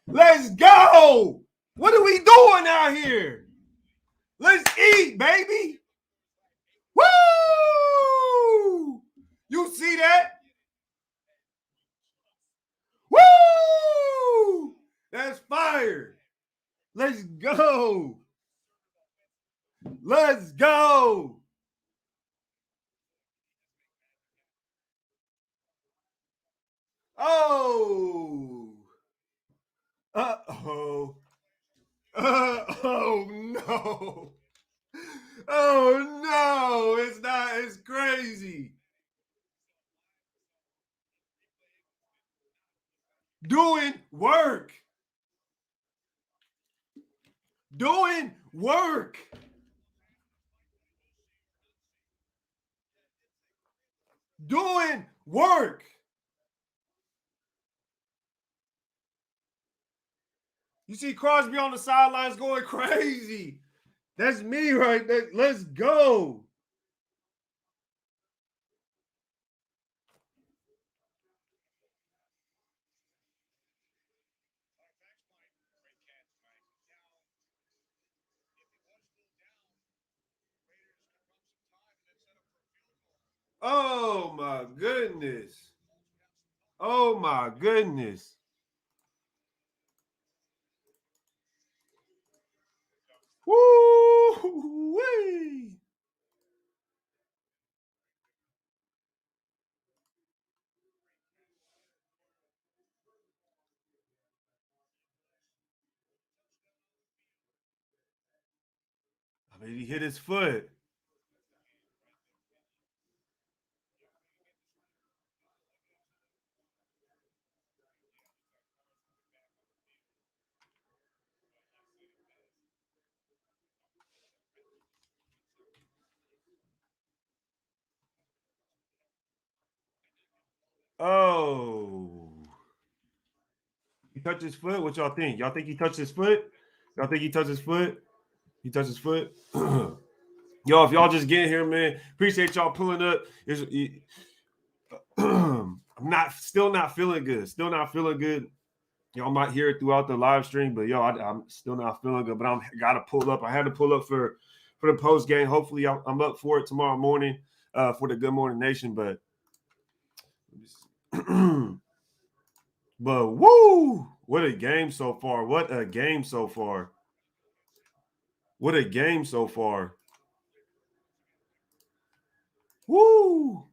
Let's go. What are we doing out here? Let's eat, baby. Woo! You see that? Woo! That's fire. Let's go. Let's go. Oh. Uh-oh. Oh, no. Oh, no. It's not. It's crazy. Doing work. Doing work. Doing work. You see Crosby on the sidelines going crazy. That's me right there. Let's go. Oh, my goodness. Oh, my goodness. Woo-wee. I mean, he hit his foot. Oh. He touched his foot? What y'all think? Y'all think he touched his foot? Y'all think he touched his foot? He touched his foot? Yo, if y'all just get here, man, appreciate y'all pulling up. I'm still not feeling good. Still not feeling good. Y'all might hear it throughout the live stream, but yo, I'm still not feeling good. But I'm gotta pull up. I had to pull up for the post game. Hopefully, I'm up for it tomorrow morning for the Good Morning Nation. But but woo, what a game so far! What a game so far! What a game so far! Woo!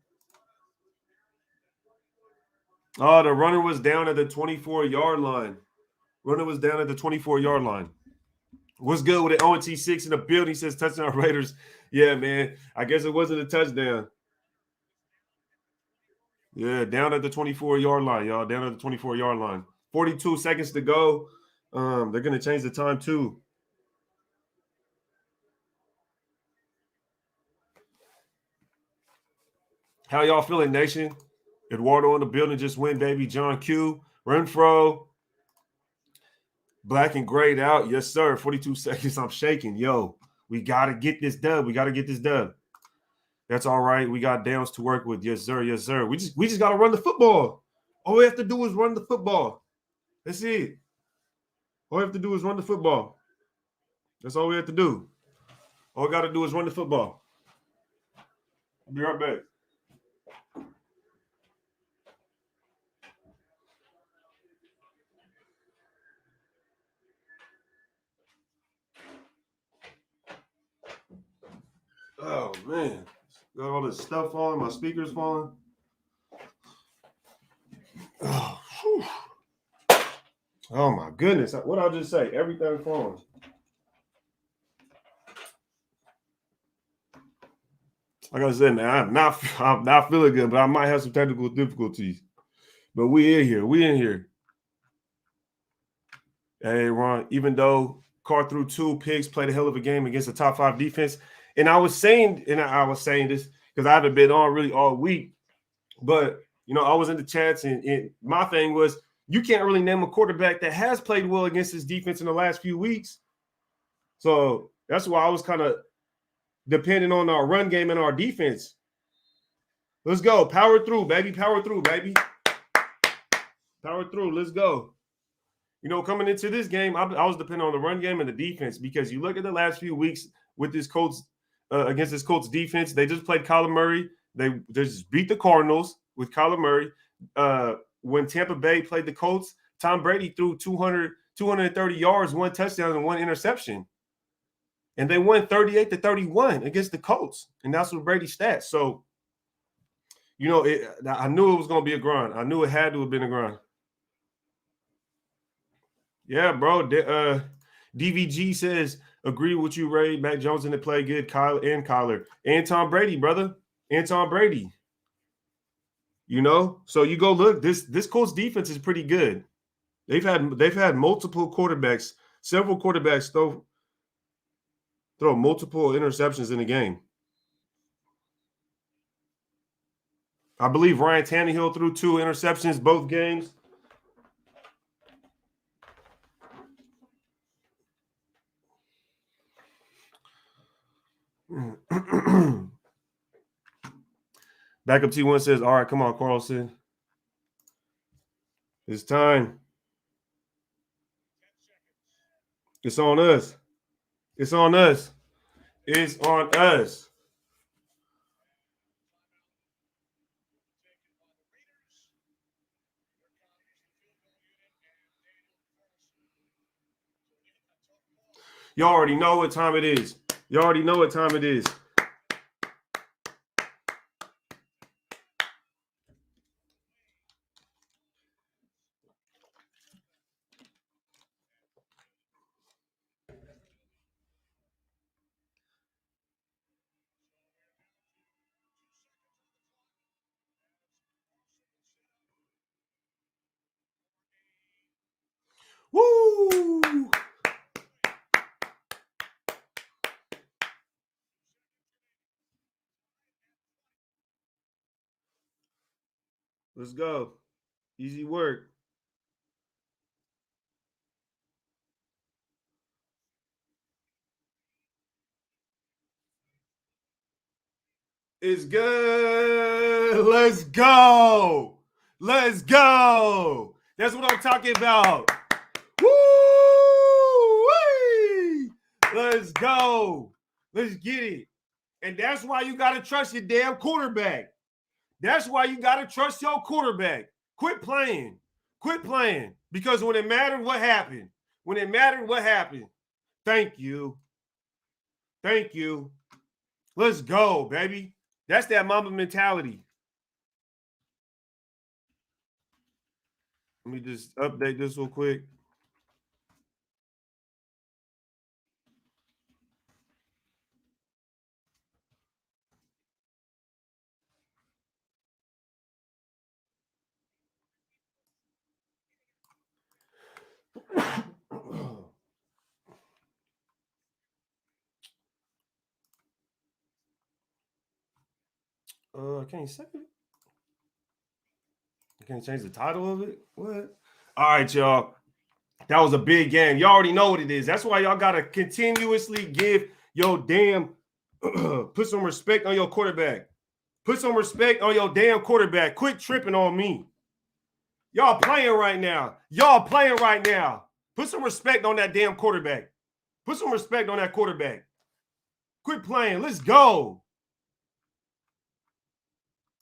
Oh, the runner was down at the 24-yard line. Runner was down at the 24-yard line. What's good with it? ONT6 in the building says touchdown Raiders. Yeah, man. I guess it wasn't a touchdown. Yeah, down at the 24-yard line, y'all. Down at the 24-yard line. 42 seconds to go. They're going to change the time too. How y'all feeling, Nation? Eduardo in the building just win, baby. John Q. Renfro. Black and grayed out. Yes, sir. 42 seconds. I'm shaking. Yo, we got to get this done. We got to get this done. That's all right. We got downs to work with. Yes, sir. Yes, sir. We just got to run the football. All we have to do is run the football. That's it. All we have to do is run the football. That's all we have to do. All we got to do is run the football. I'll be right back. Oh, man. Got all this stuff on. My speaker's falling. Oh, my goodness. What did I just say? Everything falling. Like I said, man, I'm not feeling good, but I might have some technical difficulties. But we in here. We in here. Hey, Ron, even though Carr threw 2 picks, played a hell of a game against a top 5 defense. And I was saying this because I haven't been on really all week. But, I was in the chats, and my thing was, you can't really name a quarterback that has played well against his defense in the last few weeks. So that's why I was kind of depending on our run game and our defense. Let's go. Power through, baby. Power through, baby. Power through. Let's go. You know, coming into this game, I was depending on the run game and the defense because you look at the last few weeks with this Colts against this Colts defense. They just played Kyler Murray. They just beat the Cardinals with Kyler Murray. When Tampa Bay played the Colts, Tom Brady threw 230 yards, 1 touchdown, and 1 interception. And they won 38-31 against the Colts. And that's what Brady's stats. So, you know, I knew it was going to be a grind. I knew it had to have been a grind. Yeah, bro. DVG says, agree with you, Ray. Mac Jones didn't play good. Kyler. And Tom Brady, brother. And Tom Brady. You know? So you go look. This Colts defense is pretty good. They've had multiple quarterbacks, several quarterbacks throw multiple interceptions in the game. I believe Ryan Tannehill threw 2 interceptions both games. Backup T1 says, all right, come on, Carlson. It's time. It's on us. It's on us. It's on us. You already know what time it is. You already know what time it is. Woo! Let's go. Easy work. It's good. Let's go. Let's go. That's what I'm talking about. Woo! Let's go. Let's get it. And that's why you got to trust your damn quarterback. That's why you got to trust your quarterback. Quit playing. Quit playing. Because when it mattered, what happened? When it mattered, what happened? Thank you. Thank you. Let's go, baby. That's that Mamba mentality. Let me just update this real quick. I can't say it. I can't change the title of it. What? All right, y'all. That was a big game. Y'all already know what it is. That's why y'all gotta continuously give your damn put some respect on your quarterback. Put some respect on your damn quarterback. Quit tripping on me. Y'all playing right now. Y'all playing right now. Put some respect on that damn quarterback. Put some respect on that quarterback. Quit playing. Let's go.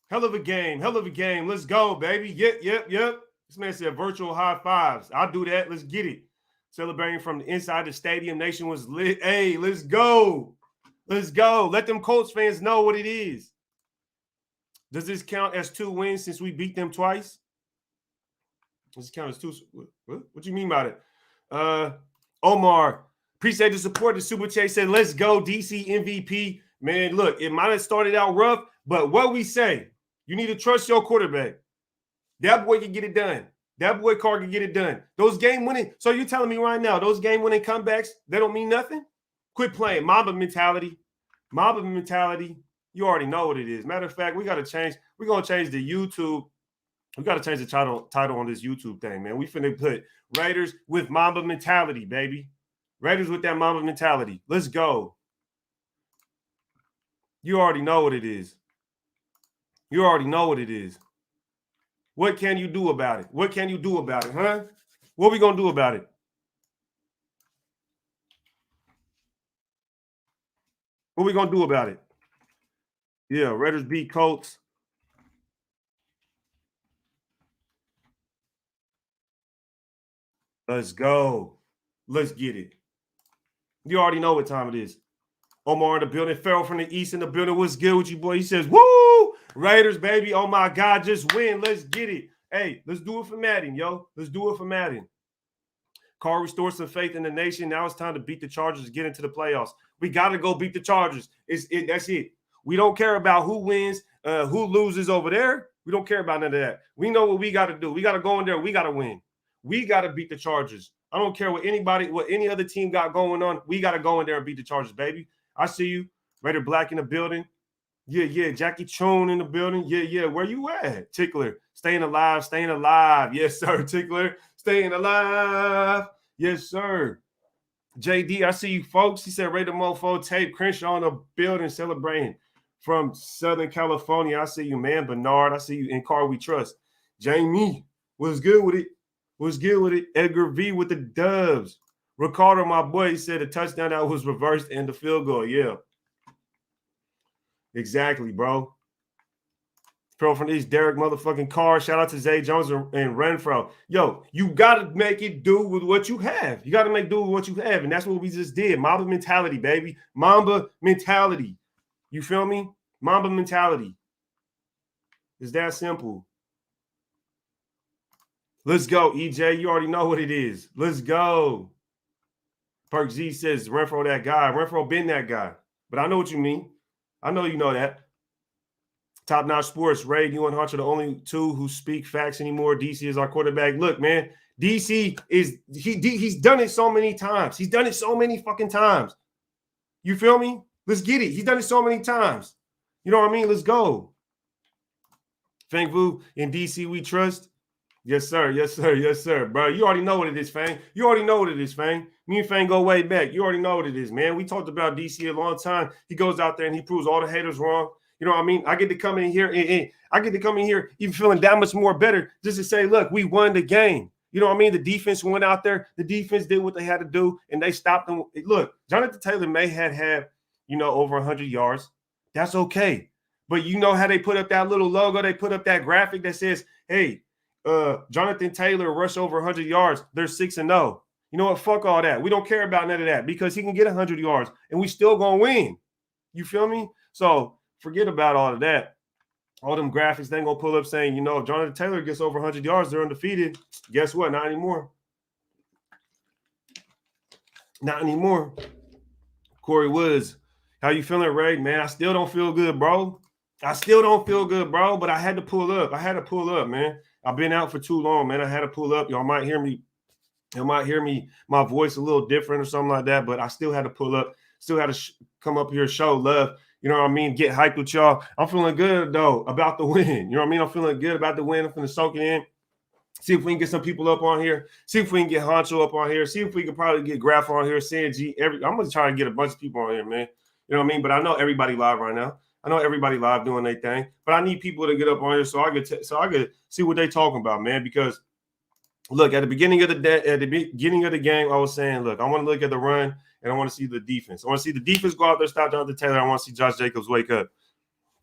Hell of a game. Hell of a game. Let's go, baby. Yep. This man said virtual high fives. I'll do that. Let's get it. Celebrating from the inside the stadium. Nation was lit. Hey, let's go. Let's go. Let them Colts fans know what it is. Does this count as 2 wins since we beat them twice? Does this count as 2? What do you mean by it? Omar, appreciate the support. The Super Chat said, let's go, DC MVP. Man, look, it might have started out rough, but what we say, you need to trust your quarterback. That boy can get it done. That boy Carr can get it done. Those game winning. So you're telling me right now, those game winning comebacks, they don't mean nothing? Quit playing. Mamba mentality. Mamba mentality. You already know what it is. Matter of fact, we got to change. We're going to change the YouTube. We got to change the title on this YouTube thing, man. We finna put Raiders with Mamba mentality, baby. Raiders with that Mamba mentality. Let's go. You already know what it is. You already know what it is. What can you do about it? What can you do about it, huh? What we going to do about it? What we going to do about it? Yeah, Raiders beat Colts. Let's go. Let's get it. You already know what time it is. Omar in the building. Farrell from the East in the building. What's good with you, boy? He says, woo! Raiders, baby. Oh, my God. Just win. Let's get it. Hey, let's do it for Madden, yo. Let's do it for Madden. Carr restored some faith in the nation. Now it's time to beat the Chargers to get into the playoffs. We got to go beat the Chargers. That's it. We don't care about who wins, who loses over there. We don't care about none of that. We know what we got to do. We got to go in there. We got to win. We got to beat the Chargers. I don't care what any other team got going on. We got to go in there and beat the Chargers, baby. I see you. Raider Black in the building. Yeah. Jackie Chone in the building. Yeah. Where you at? Tickler. Staying alive. Yes, sir. Tickler. Staying alive. Yes, sir. JD, I see you, folks. He said, Raider Mofo tape. Crenshaw in the building celebrating from Southern California. I see you, man. Bernard, I see you. In Car We Trust. Jamie, what's good with it? Edgar V with the dubs. Ricardo, my boy, he said a touchdown that was reversed and the field goal. Yeah. Exactly, bro. Pro from these Derek motherfucking Carr. Shout out to Zay Jones and Renfro. Yo, you got to make it do with what you have. You got to make do with what you have. And that's what we just did. Mamba mentality, baby. Mamba mentality. You feel me? Mamba mentality. It's that simple. Let's go, EJ. You already know what it is. Let's go. Perk Z says, Renfro that guy. Renfro been that guy. But I know what you mean. I know you know that. Top Notch Sports, Ray, you and Hunter are the only two who speak facts anymore. DC is our quarterback. Look, man, DC is he's done it so many times. He's done it so many fucking times. You feel me? Let's get it. He's done it so many times. You know what I mean? Let's go. Fang Vu in DC, we trust. Yes, sir. Bro, you already know what it is, Fang. Me and Fang go way back. You already know what it is, man. We talked about DC a long time. He goes out there and he proves all the haters wrong. You know what I mean? I get to come in here even feeling that much more better just to say, look, we won the game. You know what I mean? The defense went out there. The defense did what they had to do, and they stopped them. Look, Jonathan Taylor may have over 100 yards. That's okay. But you know how they put up that little logo? They put up that graphic that says, hey, Jonathan Taylor rushed over 100 yards. They're 6-0. You know what? Fuck all that. We don't care about none of that because he can get 100 yards, and we still going to win. You feel me? So forget about all of that. All them graphics they ain't gonna pull up saying, if Jonathan Taylor gets over 100 yards, they're undefeated. Guess what? Not anymore. Corey Woods, how you feeling, Ray? Man, I still don't feel good, bro. But I had to pull up. Man. I've been out for too long, man. I had to pull up. Y'all might hear me. My voice a little different or something like that, but I still had to pull up. Still had to come up here, show love. You know what I mean? Get hyped with y'all. I'm feeling good, though, about the win. You know what I mean? I'm feeling good about the win. I'm feeling soak it in. See if we can get some people up on here. See if we can get Honcho up on here. See if we can probably get Graf on here. CNG. I'm going to try to get a bunch of people on here, man. You know what I mean? But I know everybody live right now. I know everybody live doing their thing. But I need people to get up on here so I could see what they talking about, man. Because, look, at the beginning of the game, I was saying, look, I want to look at the run. And I want to see the defense. I want to see the defense go out there, stop Jonathan Taylor. I want to see Josh Jacobs wake up.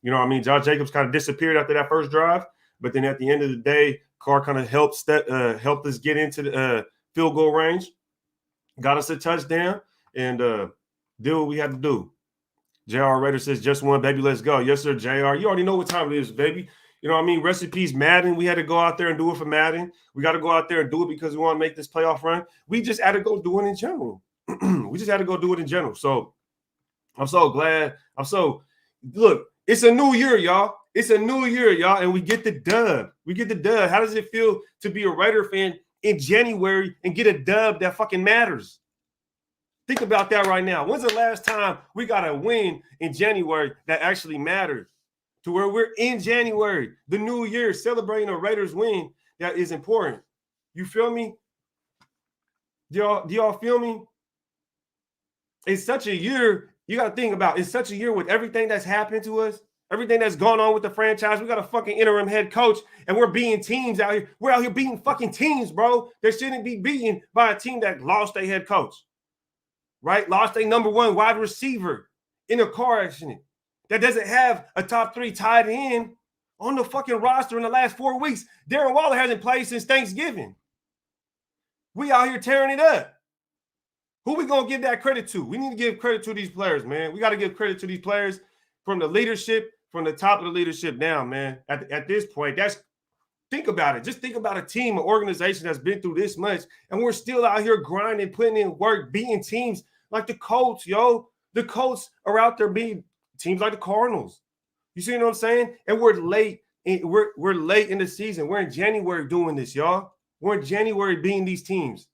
You know what I mean? Josh Jacobs kind of disappeared after that first drive. But then at the end of the day, Carr kind of helped us get into the field goal range, got us a touchdown, and did what we had to do. JR Raider says, just one, baby, let's go. Yes, sir, JR. You already know what time it is, baby. You know what I mean? Recipes, Madden. We had to go out there and do it for Madden. We got to go out there and do it because we want to make this playoff run. We just had to go do it in general. So I'm so glad. Look, it's a new year, y'all. And we get the dub. How does it feel to be a Raider fan in January and get a dub that fucking matters? Think about that right now. When's the last time we got a win in January that actually mattered? To where we're in January, the new year, celebrating a Raiders win that is important. You feel me? Do y'all feel me? It's such a year. You got to think about it's such a year with everything that's happened to us. Everything that's going on with the franchise, we got a fucking interim head coach, and we're beating teams out here. We're out here beating fucking teams, bro. They shouldn't be beaten by a team that lost their head coach, right? Lost their number one wide receiver in a car accident that doesn't have a top 3 tight end on the fucking roster in the last 4 weeks. Darren Waller hasn't played since Thanksgiving. We out here tearing it up. Who we going to give that credit to? We need to give credit to these players, man. We got to give credit to these players from the leadership, from the top of the leadership down, man. At this point, think about it. Just think about a team, an organization that's been through this much, and we're still out here grinding, putting in work, beating teams like the Colts, yo. The Colts are out there beating teams like the Cardinals. You see what I'm saying? And we're late. We're late in the season. We're in January doing this, y'all. We're in January beating these teams.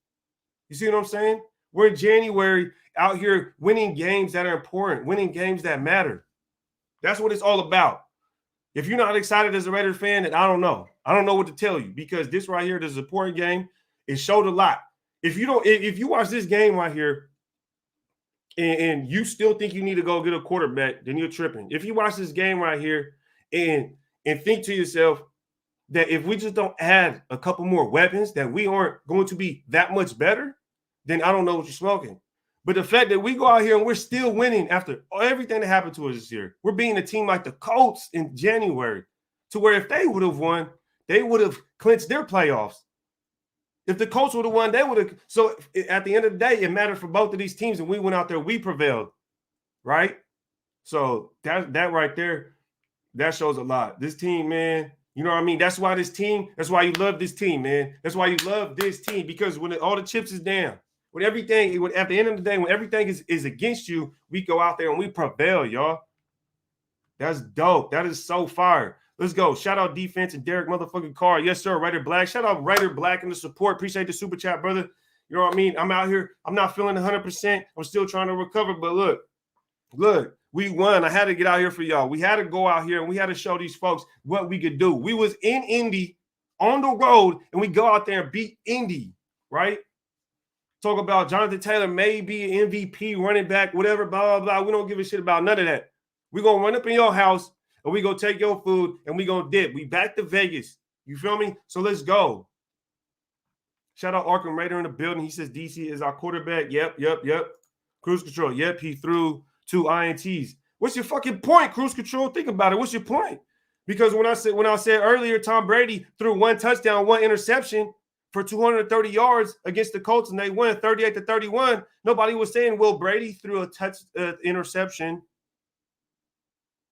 You see what I'm saying? We're in January out here winning games that are important, winning games that matter. That's what it's all about. If you're not excited as a Raiders fan, then I don't know. I don't know what to tell you, because this right here, this is a important game. It showed a lot. If you watch this game right here and you still think you need to go get a quarterback, then you're tripping. If you watch this game right here and think to yourself that if we just don't add a couple more weapons, that we aren't going to be that much better, then I don't know what you're smoking. But the fact that we go out here and we're still winning after everything that happened to us this year, we're beating a team like the Colts in January, to where if they would have won, they would have clinched their playoffs. If the Colts would have won, they would have. So at the end of the day, it mattered for both of these teams, and we went out there, we prevailed, right? So that right there, that shows a lot. This team, man, you know what I mean? That's why you love this team, man. That's why you love this team, because when all the chips is down, at the end of the day, when everything is against you, we go out there and we prevail, y'all. That's dope. That is so fire. Let's go. Shout out defense and Derek motherfucking Carr. Yes, sir. Raider Black. Shout out Raider Black and the support. Appreciate the super chat, brother. You know what I mean? I'm out here. I'm not feeling 100%. I'm still trying to recover. But look, we won. I had to get out here for y'all. We had to go out here and we had to show these folks what we could do. We was in Indy on the road, and we go out there and beat Indy, right? Talk about Jonathan Taylor may be an MVP, running back, whatever, blah, blah, blah. We don't give a shit about none of that. We're going to run up in your house, and we're going to take your food, and we're going to dip. We back to Vegas. You feel me? So let's go. Shout out Arkham Raider in the building. He says DC is our quarterback. Yep. Cruise control. Yep, he threw 2 INTs. What's your fucking point, Cruise control? Think about it. What's your point? Because when I said earlier, Tom Brady threw 1 touchdown, 1 interception for 230 yards against the Colts, and they won 38-31. Nobody was saying, well, Brady threw a interception.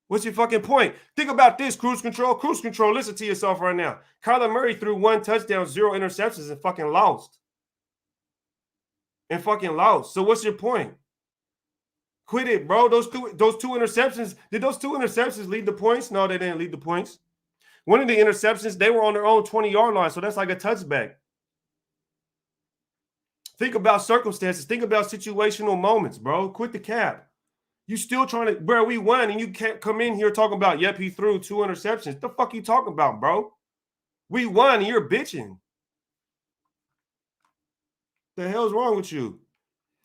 What's your fucking point? Think about this, Cruise control. Cruise control, listen to yourself right now. Kyler Murray threw 1 touchdown, 0 interceptions, and fucking lost. So what's your point? Quit it, bro. Those two interceptions, did those 2 interceptions lead the points? No, they didn't lead the points. One of the interceptions, they were on their own 20-yard line, so that's like a touchback. Think about circumstances. Think about situational moments, bro. Quit the cap. You still trying to, bro, we won, and you can't come in here talking about, yep, he threw 2 interceptions. The fuck you talking about, bro? We won, and you're bitching. The hell's wrong with you?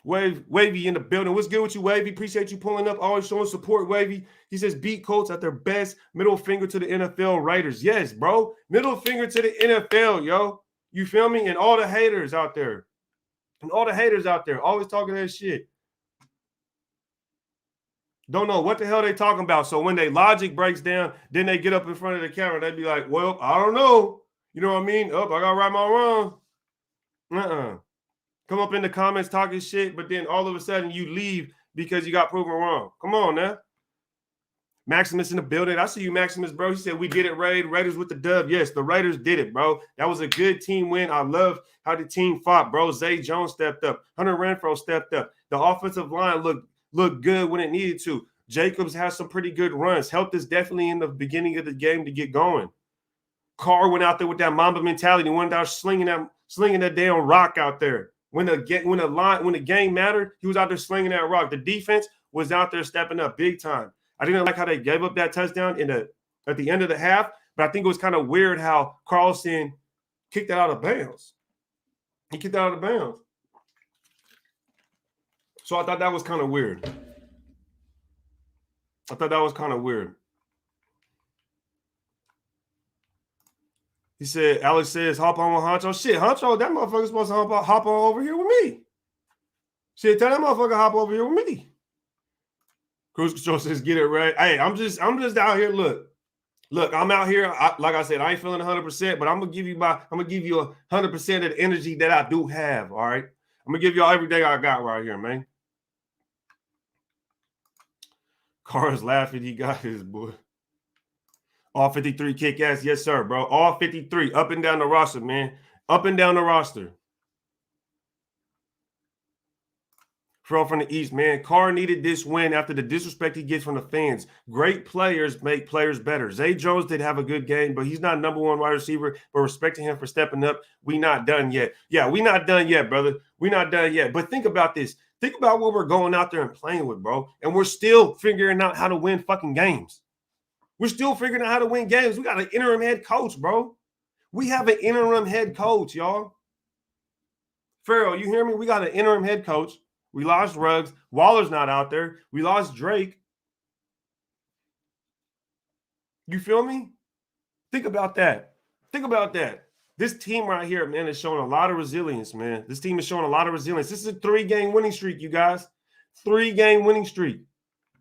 Wavy in the building. What's good with you, Wavy? Appreciate you pulling up, always showing support, Wavy. He says, beat Colts at their best. Middle finger to the NFL Raiders. Yes, bro. Middle finger to the NFL, yo. You feel me? And all the haters out there. Always talking that shit. Don't know what the hell they talking about. So when their logic breaks down, then they get up in front of the camera. They be like, well, I don't know. You know what I mean? I got to right my wrong. Come up in the comments talking shit, but then all of a sudden you leave because you got proven wrong. Come on now. Maximus in the building. I see you, Maximus, bro. He said, we did it, Raiders with the dub. Yes, the Raiders did it, bro. That was a good team win. I love how the team fought, bro. Zay Jones stepped up. Hunter Renfrow stepped up. The offensive line looked good when it needed to. Jacobs has some pretty good runs. Helped us definitely in the beginning of the game to get going. Carr went out there with that Mamba mentality. Went out slinging that damn rock out there. When the game mattered, he was out there slinging that rock. The defense was out there stepping up big time. I didn't like how they gave up that touchdown at the end of the half, but I think it was kind of weird how Carlson kicked that out of bounds. He kicked that out of bounds. So I thought that was kind of weird. He said, Alex says, hop on with Honcho. Shit, Honcho, that motherfucker's supposed to hop on over here with me. Shit, tell that motherfucker hop over here with me. Cruise Control says, get it right. Hey, I'm just out here. Look, I'm out here. Like I said, I ain't feeling 100%, but I'm gonna give you 100% of the energy that I do have. All right, I'm gonna give y'all everything I got right here, man. Carr's laughing. He got his boy. All 53 kick ass. Yes, sir, bro. All 53 up and down the roster, man. Up and down the roster. From the East, man. Carr needed this win after the disrespect he gets from the fans. Great players make players better. Zay Jones did have a good game, but he's not number one wide receiver. But respecting him for stepping up, we not done yet. Yeah, we not done yet, brother. We not done yet. But think about this. Think about what we're going out there and playing with, bro. And we're still figuring out how to win fucking games. We're still figuring out how to win games. We got an interim head coach, bro. We have an interim head coach, y'all. Farrell, you hear me? We got an interim head coach. We lost Ruggs. Waller's not out there. We lost Drake. You feel me? Think about that. Think about that. This team right here, man, is showing a lot of resilience, man. This team is showing a lot of resilience. This is a 3-game winning streak, you guys. 3-game winning streak.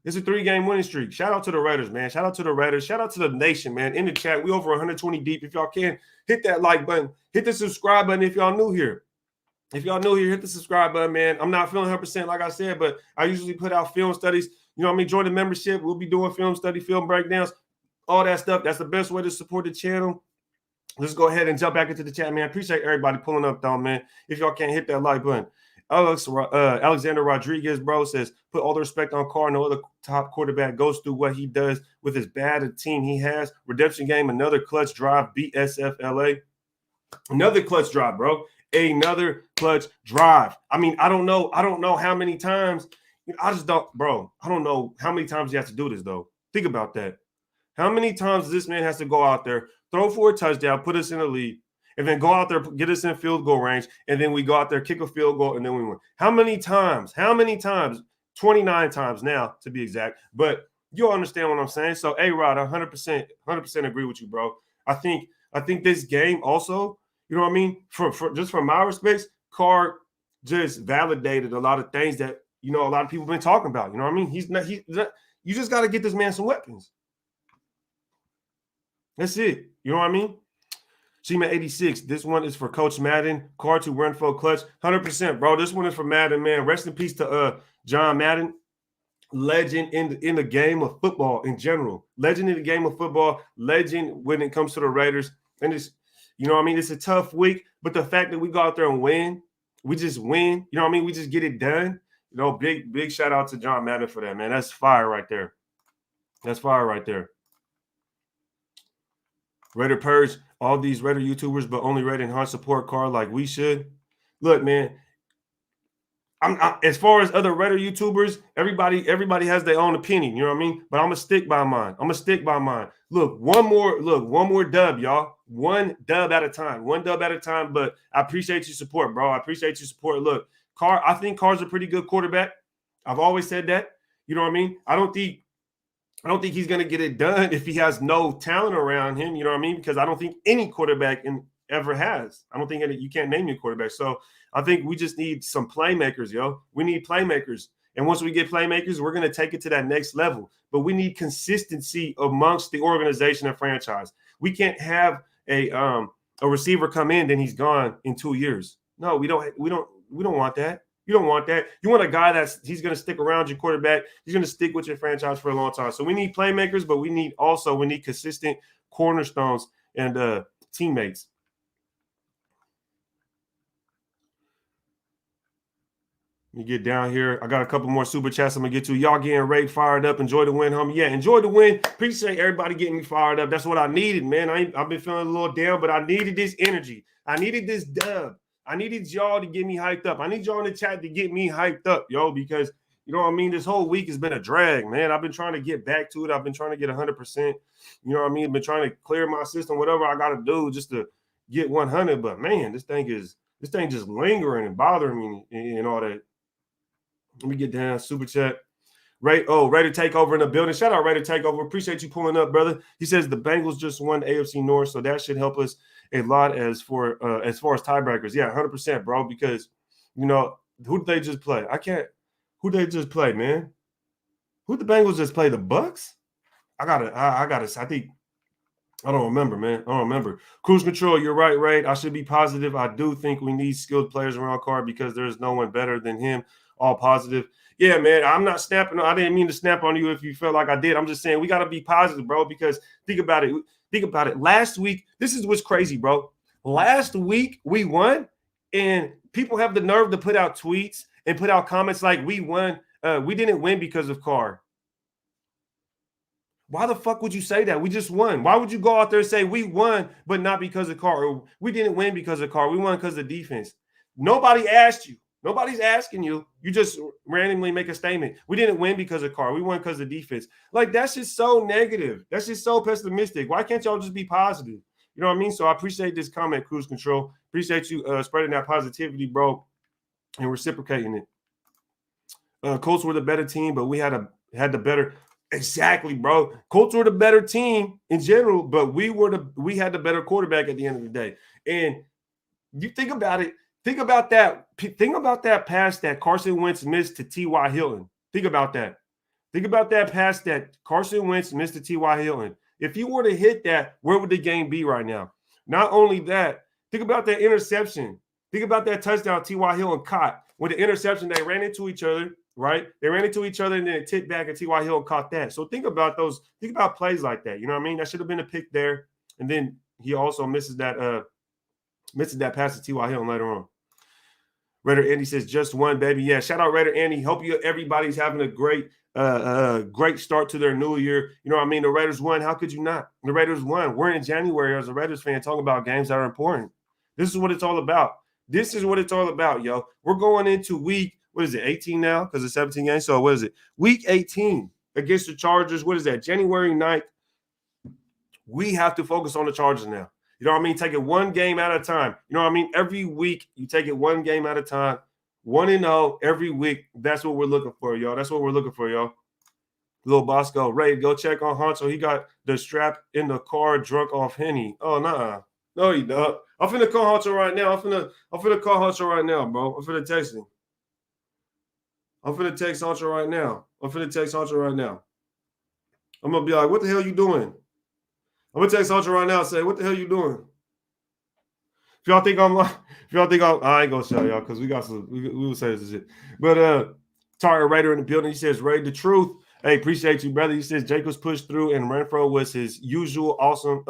It's a 3-game winning streak. Shout out to the Raiders, man. Shout out to the Raiders. Shout out to the nation, man. In the chat, we over 120 deep. If y'all can, hit that like button. Hit the subscribe button if y'all new here. If y'all new here, hit the subscribe button, man. I'm not feeling 100% like I said, but I usually put out film studies. You know what I mean? Join the membership. We'll be doing film study, film breakdowns, all that stuff. That's the best way to support the channel. Let's go ahead and jump back into the chat, man. I appreciate everybody pulling up, though, man. If y'all can't hit that like button. Alexander Rodriguez, bro, says, put all the respect on Carr. No other top quarterback goes through what he does with as bad a team he has. Redemption game, another clutch drive, BSF LA. Another clutch drive, bro. Another clutch drive. I mean, I don't know how many times. I just don't, bro. I don't know how many times you have to do this, though. Think about that. How many times this man has to go out there, throw for a touchdown, put us in the lead, and then go out there, get us in field goal range, and then we go out there, kick a field goal, and then we win. How many times? 29 times now, to be exact. But you'll understand what I'm saying. So, A-Rod, 100% agree with you, bro. I think this game also, you know what I mean? For just from my respects, Carr just validated a lot of things that, you know, a lot of people have been talking about. You know what I mean? He's not, you just got to get this man some weapons. That's it. You know what I mean? Shima 86. This one is for Coach Madden. Carr to run for clutch. 100%, bro. This one is for Madden, man. Rest in peace to John Madden. Legend in the game of football in general. Legend in the game of football. Legend when it comes to the Raiders. And it's, you know what I mean? It's a tough week, but the fact that we go out there and win, we just win. You know what I mean? We just get it done. You know, big shout out to John Madden for that, man. That's fire right there. That's fire right there. Raider Purge, all these Raider YouTubers, but only Raider and Hunt support Carr like we should. Look, man, as far as other Raider YouTubers, everybody has their own opinion. You know what I mean? But I'm gonna stick by mine. Look, one more dub, y'all. One dub at a time. But I appreciate your support, bro. I appreciate your support. Look, Carr, I think Carr's a pretty good quarterback. I've always said that. You know what I mean? I don't think he's going to get it done if he has no talent around him. You know what I mean? Because I don't think any quarterback ever has. I don't think you can't name your quarterback. So I think we just need some playmakers, yo. We need playmakers. And once we get playmakers, we're going to take it to that next level. But we need consistency amongst the organization and franchise. We can't have a receiver come in, then he's gone in 2 years. No, we don't want that. You don't want that. You want a guy he's going to stick around your quarterback. He's going to stick with your franchise for a long time. So we need playmakers, but we need consistent cornerstones and teammates. Let me get down here. I got a couple more super chats I'm going to get to. Y'all getting ready, fired up. Enjoy the win, homie. Yeah, enjoy the win. Appreciate everybody getting me fired up. That's what I needed, man. I've been feeling a little down, but I needed this energy. I needed this dub. I needed y'all to get me hyped up. I need y'all in the chat to get me hyped up, yo, because, you know what I mean? This whole week has been a drag, man. I've been trying to get back to it. I've been trying to get 100%. You know what I mean? I've been trying to clear my system, whatever I got to do just to get 100. But, man, this thing just lingering and bothering me and all that. Let me get down. Super chat. Raider Takeover in the building. Shout out Raider Takeover. Appreciate you pulling up, brother. He says the Bengals just won the AFC North, so that should help us a lot as far as tiebreakers. Yeah, 100%, bro. Because who did they just play? Who did they just play, man? Who did the Bengals just play? The Bucks? I think I don't remember, man. I don't remember. Cruise control, you're right, Ray. I should be positive. I do think we need skilled players around Carr because there's no one better than him. All positive. Yeah, man. I'm not snapping. I didn't mean to snap on you if you felt like I did. I'm just saying we got to be positive, bro, because think about it. Think about it. Last week, this is what's crazy, bro. Last week, we won, and people have the nerve to put out tweets and put out comments like we won. We didn't win because of Carr. Why the fuck would you say that? We just won. Why would you go out there and say we won, but not because of Carr? Or we didn't win because of Carr. We won because of defense. Nobody asked you. Nobody's asking you. You just randomly make a statement. We didn't win because of Carr. We won because of defense. Like, that's just so negative. That's just so pessimistic. Why can't y'all just be positive? You know what I mean? So I appreciate this comment, Cruise Control. Appreciate you spreading that positivity, bro, and reciprocating it. Colts were the better team, but we had the better. Exactly, bro. Colts were the better team in general, but we had the better quarterback at the end of the day. And you think about it. Think about that. Think about that pass that Carson Wentz missed to T.Y. Hilton. Think about that. Think about that pass that Carson Wentz missed to T.Y. Hilton. If you were to hit that, where would the game be right now? Not only that, think about that interception. Think about that touchdown T.Y. Hilton caught. With the interception, they ran into each other. Right? They ran into each other and then it tipped back and T.Y. Hill caught that. So think about plays like that. You know what I mean? That should have been a pick there. And then he also misses that pass to T.Y. Hill later on. Raider Andy says, just one, baby. Yeah, shout out Raider Andy. Hope everybody's having a great start to their new year. You know what I mean? The Raiders won. How could you not? The Raiders won. We're in January as a Raiders fan talking about games that are important. This is what it's all about. This is what it's all about, yo. We're going into week, 18 now? Because it's 17 games. So what is it? Week 18 against the Chargers. What is that? January 9th. We have to focus on the Chargers now. You know what I mean? Take it one game at a time. You know what I mean? Every week, you take it one game at a time. 1-0 every week. That's what we're looking for, y'all. That's what we're looking for, y'all. Little Bosco. Ray, go check on Honcho. He got the strap in the car drunk off Henny. Oh, nah. No, he don't. I'm finna call Honcho right now. I'm finna call Honcho right now, bro. I'm finna text him. I'm finna text Honcho right now. I'm gonna be like, what the hell you doing? I'm gonna text Honcho right now and say, what the hell you doing? If y'all think I ain't gonna show y'all because we will say this is it. But Target Raider in the building, he says, Ray, the truth. Hey, appreciate you, brother. He says Jacobs pushed through and Renfro was his usual awesome.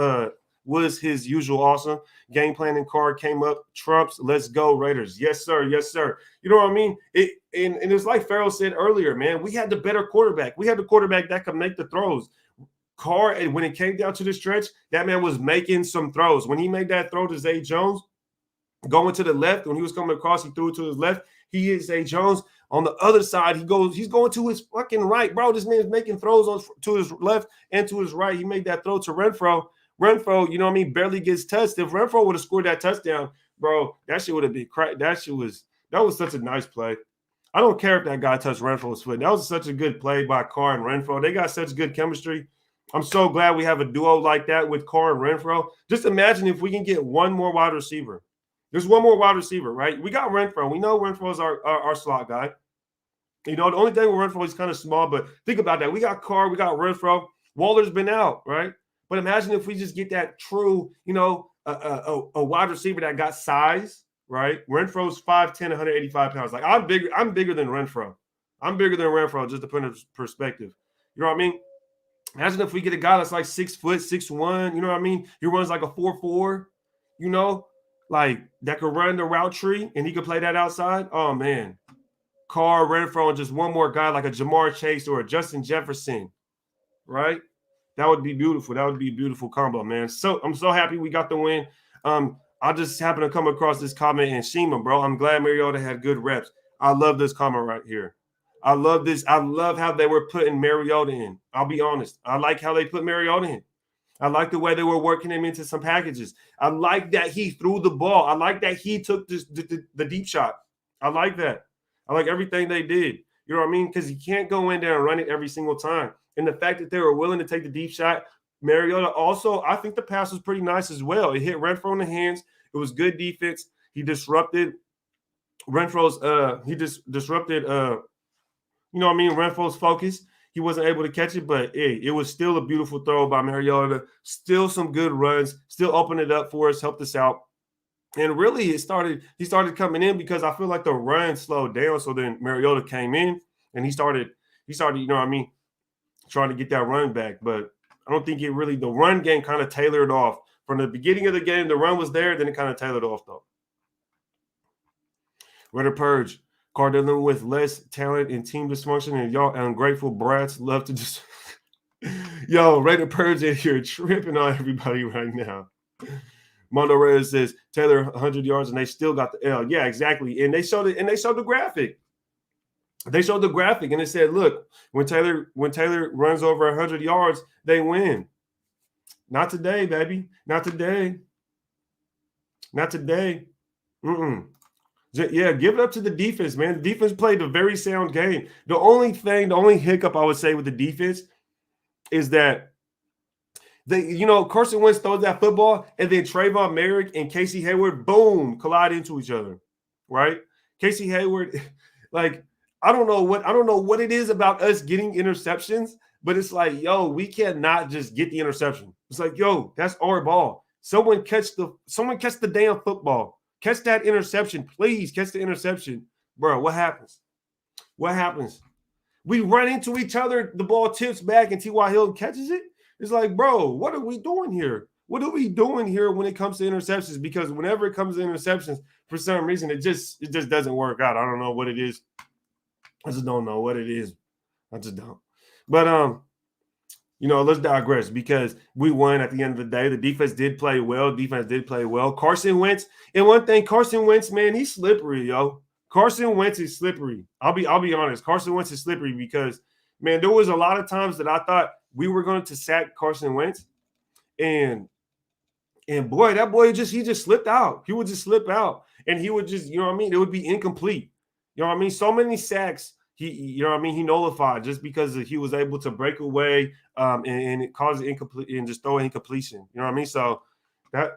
Game plan and Carr came up. Trumps, let's go, Raiders. Yes, sir. Yes, sir. You know what I mean? And it's like Farrell said earlier, man. We had the better quarterback. We had the quarterback that could make the throws. Carr, and when it came down to the stretch, that man was making some throws. When he made that throw to Zay Jones, going to the left, when he was coming across, he threw it to his left. He hit Zay Jones. On the other side, he's going to his fucking right. Bro, this man is making throws to his left and to his right. He made that throw to Renfro. Renfro, you know what I mean, barely gets touched. If Renfro would have scored that touchdown, bro, that shit would have been crazy. That was such a nice play. I don't care if that guy touched Renfro's foot. That was such a good play by Carr and Renfro. They got such good chemistry. I'm so glad we have a duo like that with Carr and Renfro. Just imagine if we can get one more wide receiver. There's one more wide receiver, right? We got Renfro. We know Renfro's our slot guy. You know, the only thing with Renfro is kind of small, but think about that. We got Carr, we got Renfro. Waller's been out, right? But imagine if we just get that true, you know, a wide receiver that got size, right? Renfro's 5'10", 185 pounds. Like, I'm bigger than Renfro. I'm bigger than Renfro, just to put in perspective. You know what I mean? Imagine if we get a guy that's like 6 foot, 6'1", you know what I mean? He runs like a 4.4, you know, like that could run the route tree and he could play that outside. Oh, man. Carr, Renfro, and just one more guy like a Jamar Chase or a Justin Jefferson, right? That would be beautiful. That would be a beautiful combo, man. So I'm so happy we got the win. I just happened to come across this comment in Shima, bro. I'm glad Mariota had good reps. I love this comment right here. I love this. I love how they were putting Mariota in. I'll be honest. I like how they put Mariota in. I like the way they were working him into some packages. I like that he threw the ball. I like that he took the deep shot. I like that. I like everything they did. You know what I mean? Because you can't go in there and run it every single time. And the fact that they were willing to take the deep shot, Mariota also, I think the pass was pretty nice as well. It hit Renfro in the hands. It was good defense. He disrupted Renfro's disrupted Renfro's focus. He wasn't able to catch it, but it was still a beautiful throw by Mariota. Still some good runs, still opened it up for us, helped us out. And really he started coming in because I feel like the run slowed down. So then Mariota came in and he started, trying to get that run back. But I don't think the run game kind of tailored off. From the beginning of the game, the run was there, then it kind of tailored off though. Raider Purge, Carr dealing with less talent and team dysfunction, and y'all ungrateful brats love to just yo, Raider Purge in here tripping on everybody right now. Mondo Reyes says Taylor 100 yards and they still got the L. Yeah, exactly. And they showed it, and they showed the graphic. They showed the graphic and it said, look, when Taylor runs over 100 yards, they win. Not today, baby. Not today. Not today. Yeah, give it up to the defense, man. The defense played a very sound game. The only hiccup I would say with the defense is that Carson Wentz throws that football, and then Trayvon Merrick and Casey Hayward, boom, collide into each other, right? Casey Hayward, like, I don't know what it is about us getting interceptions, but it's like, yo, we cannot just get the interception. It's like, yo, that's our ball. Someone catch the damn football. Catch that interception, please. Catch the interception, bro. What happens? What happens? We run into each other. The ball tips back, and T.Y. Hilton catches it. It's like, bro, what are we doing here? What are we doing here when it comes to interceptions? Because whenever it comes to interceptions, for some reason, it just doesn't work out. I don't know what it is. I just don't know what it is. I just don't. But let's digress because we won at the end of the day. The defense did play well. Carson Wentz, and one thing, Carson Wentz, man, he's slippery, yo. Carson Wentz is slippery. I'll be honest. Carson Wentz is slippery because, man, there was a lot of times that I thought we were going to sack Carson Wentz, and boy, that boy he just slipped out. He would just slip out, and he would just, it would be incomplete. So many sacks he nullified just because he was able to break away and it caused incomplete and just throw an incompletion. So that,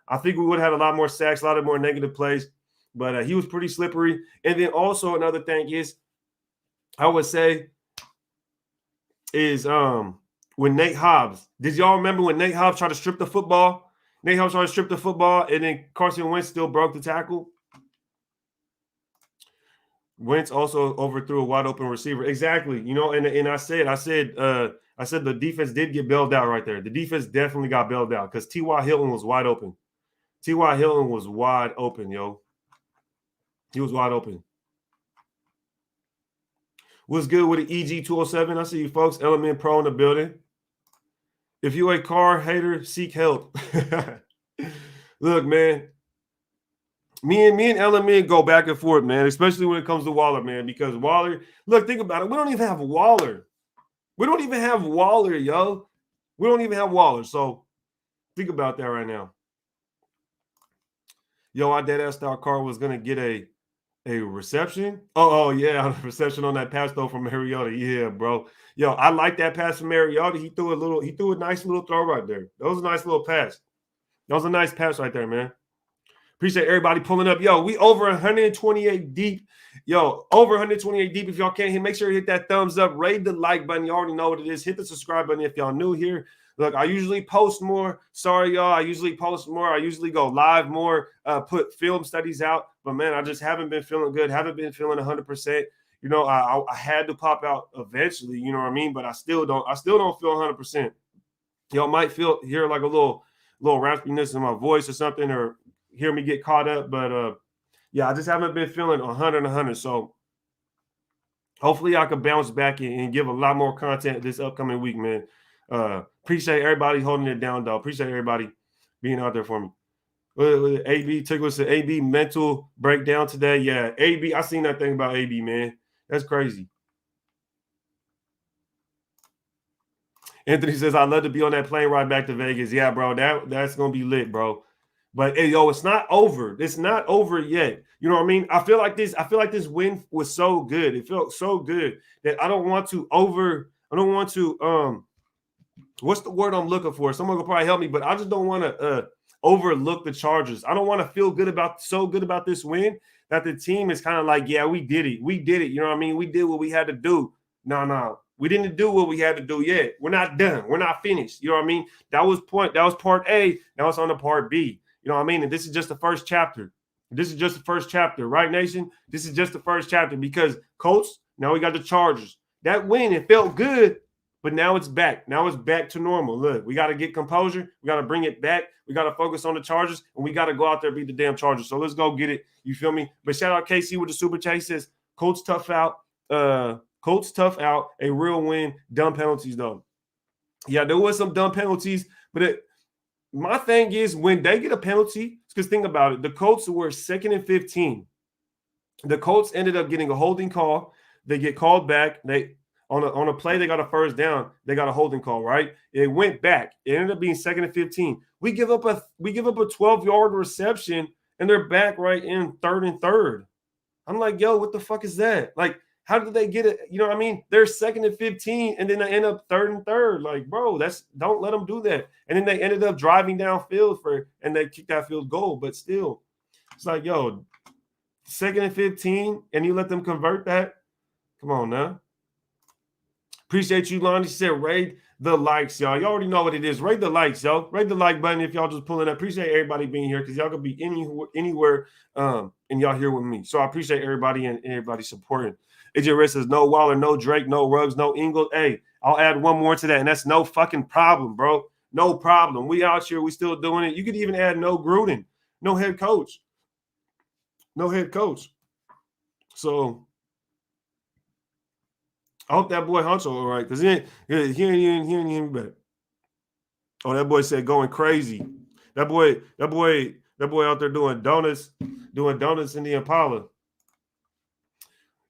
I think we would have had a lot more sacks, a lot of more negative plays, but he was pretty slippery. And then also another thing is, I would say, is when Nate Hobbs, did y'all remember when Nate Hobbs tried to strip the football? Nate Hobbs tried to strip the football, and then Carson Wentz still broke the tackle. Wentz also overthrew a wide open receiver. Exactly. And I said the defense did get bailed out right there. The defense definitely got bailed out because T.Y. Hilton was wide open. T.Y. Hilton was wide open, yo. He was wide open. What's good with the EG207? I see you folks. Element Pro in the building. If you a Carr hater, seek help. Look, man. Me and Element go back and forth, man, especially when it comes to Waller, man, because Waller, look, think about it. We don't even have Waller. We don't even have Waller, yo. We don't even have Waller. So think about that right now. Yo, I dead-ass thought Carr was going to get a reception. Oh, yeah, a reception on that pass, though, from Mariota. Yeah, bro. Yo, I like that pass from Mariota. He threw a nice little throw right there. That was a nice little pass. That was a nice pass right there, man. Appreciate everybody pulling up. Yo, we over 128 deep. Yo, over 128 deep. If y'all can't hit, make sure you hit that thumbs up. Rate the like button. You already know what it is. Hit the subscribe button if y'all new here. Look, I usually post more. Sorry, y'all. I usually post more. I usually go live more, put film studies out. But, man, I just haven't been feeling good. Haven't been feeling 100%. I had to pop out eventually, you know what I mean? But I still don't feel 100%. Y'all might hear like a little raspiness in my voice or something, or hear me get caught up, but yeah, I just haven't been feeling 100. So hopefully I can bounce back and give a lot more content this upcoming week, man. Appreciate everybody holding it down, though. Appreciate everybody being out there for me. AB Tickler said AB mental breakdown today. Yeah, AB, I seen that thing about AB, man. That's crazy. Anthony says, I'd love to be on that plane ride back to Vegas. Yeah, bro, that's gonna be lit, bro. But hey, yo, it's not over. It's not over yet. You know what I mean? I feel like this win was so good. It felt so good that I don't want to what's the word I'm looking for? Someone will probably help me, but I just don't want to overlook the Chargers. I don't want to feel so good about this win that the team is kind of like, yeah, we did it. We did it. You know what I mean? We did what we had to do. No. We didn't do what we had to do yet. We're not done. We're not finished. You know what I mean? That was part A. Now it's on to part B. You know what I mean? And this is just the first chapter. This is just the first chapter, right, Nation? This is just the first chapter because Colts, now we got the Chargers. That win, it felt good, but now it's back. Now it's back to normal. Look, we got to get composure. We got to bring it back. We got to focus on the Chargers, and we got to go out there and beat the damn Chargers. So let's go get it. You feel me? But shout out KC with the super chat. He says, Colts tough out. Colts tough out. A real win. Dumb penalties, though. Yeah, there was some dumb penalties, but my thing is when they get a penalty, because think about it, the Colts were 2nd and 15. The Colts ended up getting a holding call. They get called back. They on a play, they got a first down. They got a holding call, right? It went back. It ended up being 2nd and 15. We give up a 12-yard reception, and they're back right in 3rd and 3rd. I'm like, yo, what the fuck is that? Like, how did they get it? You know what I mean? They're 2nd and 15, and then they end up 3rd and 3rd. Like, bro, don't let them do that. And then they ended up driving downfield and they kicked that field goal. But still, it's like, yo, 2nd and 15, and you let them convert that? Come on now. Appreciate you, Lonnie. She said, raid the likes, y'all. You already know what it is. Raid the likes, y'all. Raid the like button if y'all just pulling up. Appreciate everybody being here because y'all could be anywhere and y'all here with me. So I appreciate everybody and everybody supporting. AJ Red says, no Waller, no Drake, no Ruggs, no Ingles. Hey, I'll add one more to that, and that's no fucking problem, bro. No problem. We out here. We still doing it. You could even add no Gruden, no head coach. No head coach. So I hope that boy Huncho all right, because he ain't even better. Oh, that boy said going crazy. That boy out there doing donuts in the Impala.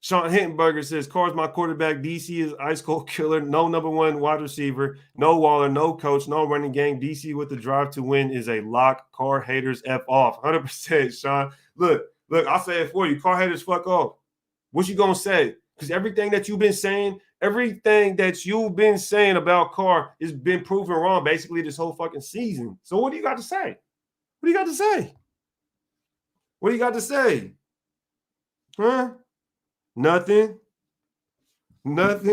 Sean Hittenberger says, Carr's my quarterback. DC is ice cold killer. No number one wide receiver. No Waller, no coach, no running game. DC with the drive to win is a lock. Carr haters F off. 100%, Sean. Look, I'll say it for you. Carr haters fuck off. What you going to say? Because everything that you've been saying about Carr has been proven wrong basically this whole fucking season. So what do you got to say? What do you got to say? What do you got to say? Huh? Nothing. Ain't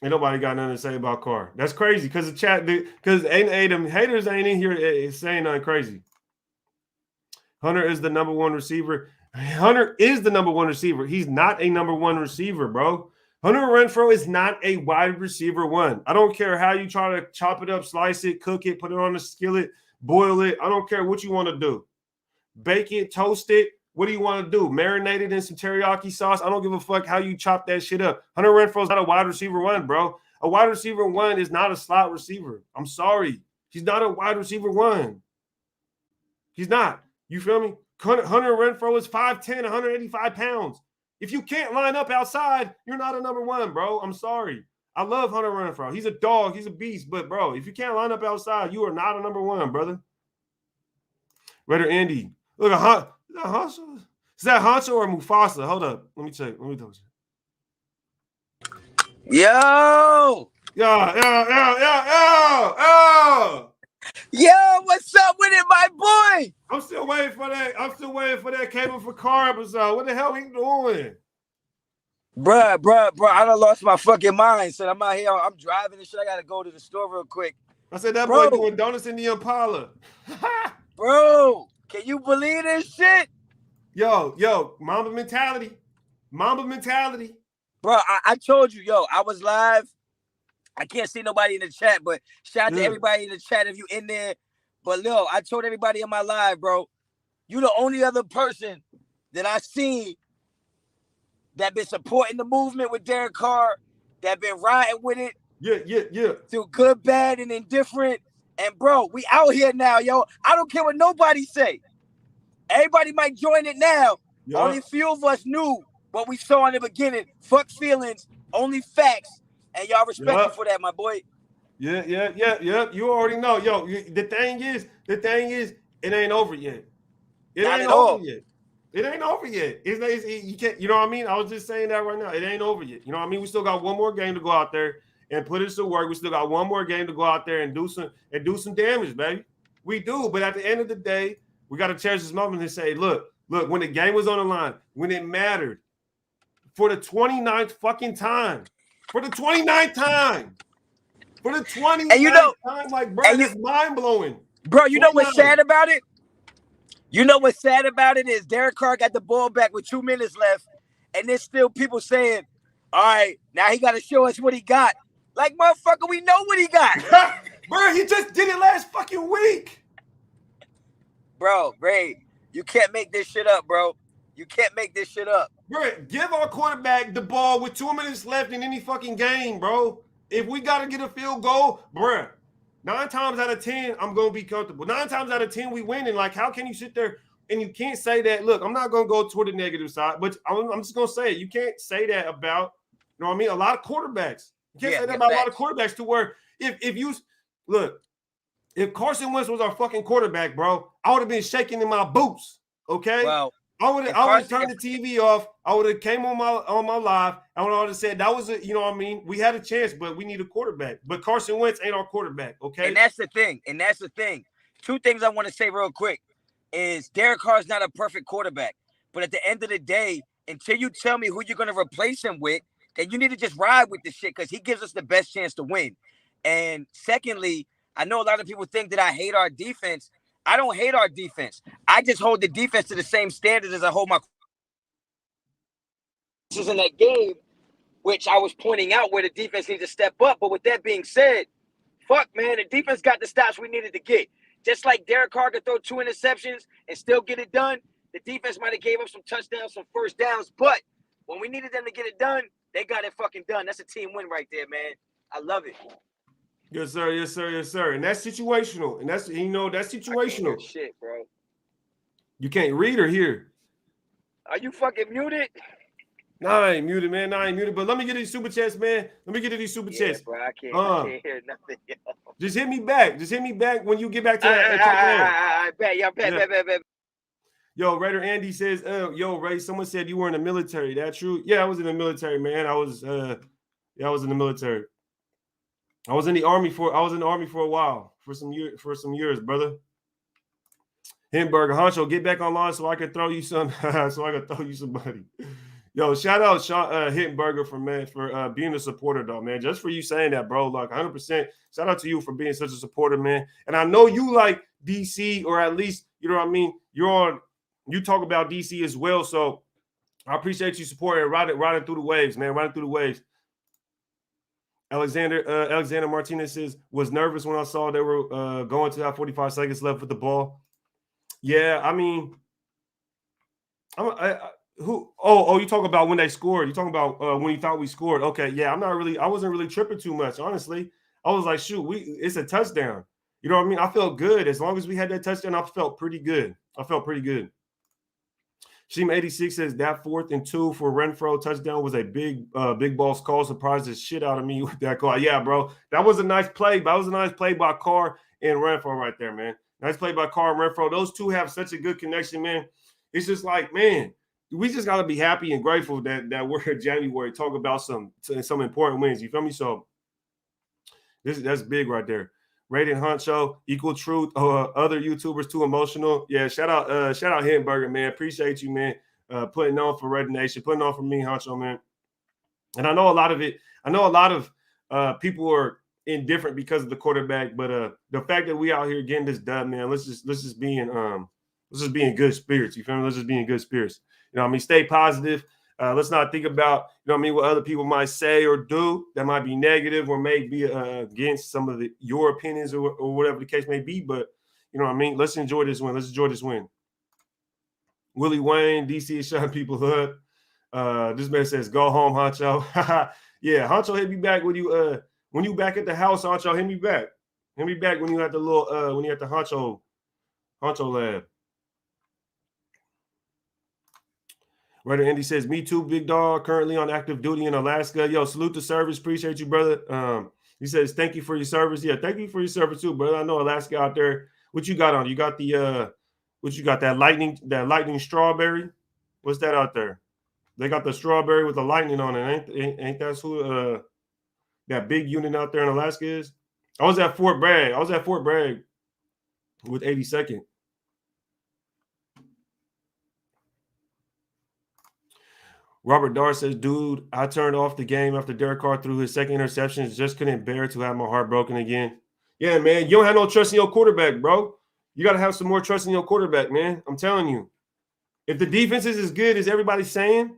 nobody got nothing to say about Carr. That's crazy because the chat, because them haters ain't in here saying nothing crazy. Hunter is the number one receiver. He's not a number one receiver, bro. Hunter Renfrow is not a wide receiver one. I don't care how you try to chop it up, slice it, cook it, put it on the skillet, boil it. I don't care what you want to do. Bake it, toast it. What do you want to do? Marinate it in some teriyaki sauce? I don't give a fuck how you chop that shit up. Hunter Renfrow's not a wide receiver one, bro. A wide receiver one is not a slot receiver. I'm sorry. He's not a wide receiver one. He's not. You feel me? Hunter Renfrow is 5'10", 185 pounds. If you can't line up outside, you're not a number one, bro. I'm sorry. I love Hunter Renfrow. He's a dog. He's a beast. But, bro, if you can't line up outside, you are not a number one, brother. Raider Andy. Look, Hancho? Is that Hancho or Mufasa? Hold up. Let me check. Let me double check. Yo! Yo, what's up with it, my boy? I'm still waiting for that Cable for Car episode. What the hell he doing? Bruh, I done lost my fucking mind. So I'm out here, I'm driving and shit. I gotta go to the store real quick. I said that boy doing donuts in the Impala. Bro, can you believe this shit? Yo, Mamba mentality. Bro, I told you, I was live. I can't see nobody in the chat, but shout out to everybody in the chat if you in there. But I told everybody in my live, bro, you the only other person that I seen that been supporting the movement with Derek Carr, that been riding with it. Yeah. Through good, bad, and indifferent. And bro, we out here now, yo. I don't care what nobody say. Everybody might join it now. Yep. Only a few of us knew what we saw in the beginning. Fuck feelings, only facts. And y'all respect me for that, my boy. Yeah. You already know. Yo, the thing is, it ain't over yet. It ain't over yet. It ain't over yet. You can't. You know what I mean? I was just saying that right now. It ain't over yet. You know what I mean? We still got one more game to go out there and put it to work. We still got one more game to go out there and do some damage, baby. We do. But at the end of the day, we got to cherish this moment and say, look, when the game was on the line, when it mattered, for the 29th fucking time, for the 29th time, time, like, bro, it's mind blowing. Bro, you know what's sad about it? You know what's sad about it is Derek Carr got the ball back with 2 minutes left, and there's still people saying, all right, now he got to show us what he got. Like, motherfucker, we know what he got. Bro, he just did it last fucking week. Bro, Ray, you can't make this shit up, bro. You can't make this shit up. Bro, give our quarterback the ball with 2 minutes left in any fucking game, bro. If we got to get a field goal, bro, 9 times out of 10, I'm going to be comfortable. 9 times out of 10, we win. And, like, how can you sit there and you can't say that? Look, I'm not going to go toward the negative side, but I'm just going to say it. You can't say that about, you know what I mean, a lot of quarterbacks. You can't say that about a lot of quarterbacks to where if you – look, if Carson Wentz was our fucking quarterback, bro, I would have been shaking in my boots, okay? Well, I would have turned the TV off. I would have came on my live. I would have said that was you know what I mean? We had a chance, but we need a quarterback. But Carson Wentz ain't our quarterback, okay? And that's the thing. 2 things I want to say real quick is Derek Carr's not a perfect quarterback. But at the end of the day, until you tell me who you're going to replace him with, then you need to just ride with the shit because he gives us the best chance to win. And secondly, I know a lot of people think that I hate our defense. I don't hate our defense. I just hold the defense to the same standard as I hold my in that game, which I was pointing out where the defense needs to step up. But with that being said, fuck, man, the defense got the stops we needed to get. Just like Derek Carr could throw 2 interceptions and still get it done, the defense might have gave up some touchdowns, some first downs. But when we needed them to get it done, they got it fucking done. That's a team win right there, man. I love it. Yes, sir. Yes, sir. Yes, sir. And that's situational. And that's, you know, that's situational. Shit, bro. You can't read or hear. Are you fucking muted? Nah, I ain't muted, man. Nah, I ain't muted. But let me get these super chats, man. Let me get to these super chats. Bro, I can't hear nothing, yo. Just hit me back. Just hit me back when you get back to that. I bet. Yo, bet. Yo, Raider Andy says, yo, Ray, someone said you were in the military. That true? Yeah, I was in the military, man. I was in the military. I was in the army for a while, for some years, brother. Hamburger Honcho, get back online so I can throw you some, money. Yo, shout out Hittenberger for being a supporter, though, man. Just for you saying that, bro. Like 100%. Shout out to you for being such a supporter, man. And I know you like DC, or at least, you know what I mean? You talk about DC as well. So I appreciate you supporting, riding through the waves, man. Riding through the waves. Alexander Martinez says, was nervous when I saw they were going to have 45 seconds left with the ball. Yeah, I mean, you talk about when they scored. You talking about when you thought we scored. Okay, yeah, I wasn't really tripping too much, honestly. I was like, shoot, it's a touchdown. You know what I mean? I felt good. As long as we had that touchdown, I felt pretty good. Sheem 86 says that 4th and 2 for Renfro touchdown was a big boss call. Surprised the shit out of me with that call. Yeah, bro. That was a nice play. That was a nice play by Carr and Renfro right there, man. Nice play by Carr and Renfro. Those two have such a good connection, man. It's just like, man, we just got to be happy and grateful that we're in January. Talk about some important wins. You feel me? So that's big right there. Rated Honcho, Equal Truth, other YouTubers too emotional. Yeah, shout out Hittenberger, man. Appreciate you, man. Putting on for Red Nation, putting on for me, Honcho, man. And I know a lot of people are indifferent because of the quarterback, but the fact that we out here getting this dub, man, let's just be in good spirits. You feel me? Let's just be in good spirits. You know what I mean? Stay positive. Let's not think about, you know what I mean, what other people might say or do that might be negative or may be against some of your opinions or whatever the case may be. But, you know what I mean? Let's enjoy this win. Willie Wayne, DC is shutting people up. This man says, go home, Honcho. Yeah, Honcho, hit me back when you back at the house, Honcho. Hit me back. Hit me back when you at the when you at the Honcho lab. Raider Andy says, me too, big dog, currently on active duty in Alaska. Yo, salute the service. Appreciate you, brother. He says, thank you for your service. Yeah, thank you for your service too, brother. I know Alaska out there. What you got on? You got that lightning strawberry? What's that out there? They got the strawberry with the lightning on it. Ain't that who that big unit out there in Alaska is? I was at Fort Bragg. With 82nd. Robert Darr says, dude, I turned off the game after Derek Carr threw his second interception. Just couldn't bear to have my heart broken again. Yeah, man, you don't have no trust in your quarterback, bro. You got to have some more trust in your quarterback, man. I'm telling you. If the defense is as good as everybody's saying,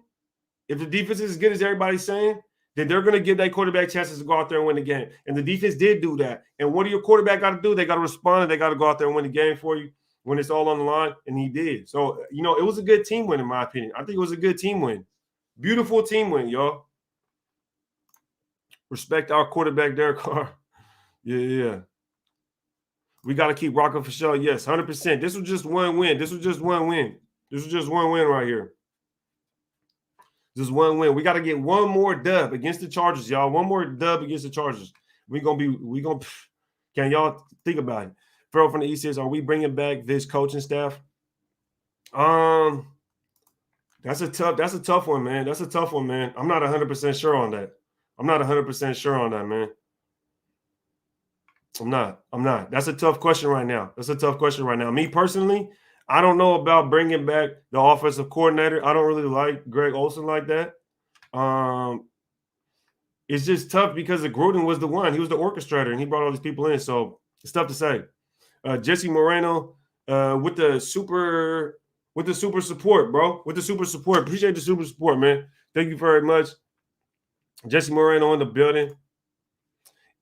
then they're going to give that quarterback chances to go out there and win the game. And the defense did do that. And what do your quarterback got to do? They got to respond, and they got to go out there and win the game for you when it's all on the line, and he did. So, it was a good team win, in my opinion. I think it was a good team win. Beautiful team win, y'all. Respect our quarterback, Derek Carr. Yeah. We got to keep rocking for sure. Yes, 100%. This was just one win. This was just one win right here. Just one win. We got to get one more dub against the Chargers, y'all. One more dub against the Chargers. Can y'all think about it? Farrell from the East says, are we bringing back this coaching staff? That's a tough one, man. I'm not 100% sure on that. Man. I'm not. That's a tough question right now. Me personally, I don't know about bringing back the offensive coordinator. I don't really like Greg Olsen like that. It's just tough because Gruden was the one. He was the orchestrator, and he brought all these people in. So it's tough to say. Jesse Moreno with the super support, bro. Appreciate the super support, man. Thank you very much. Jesse Moreno in the building.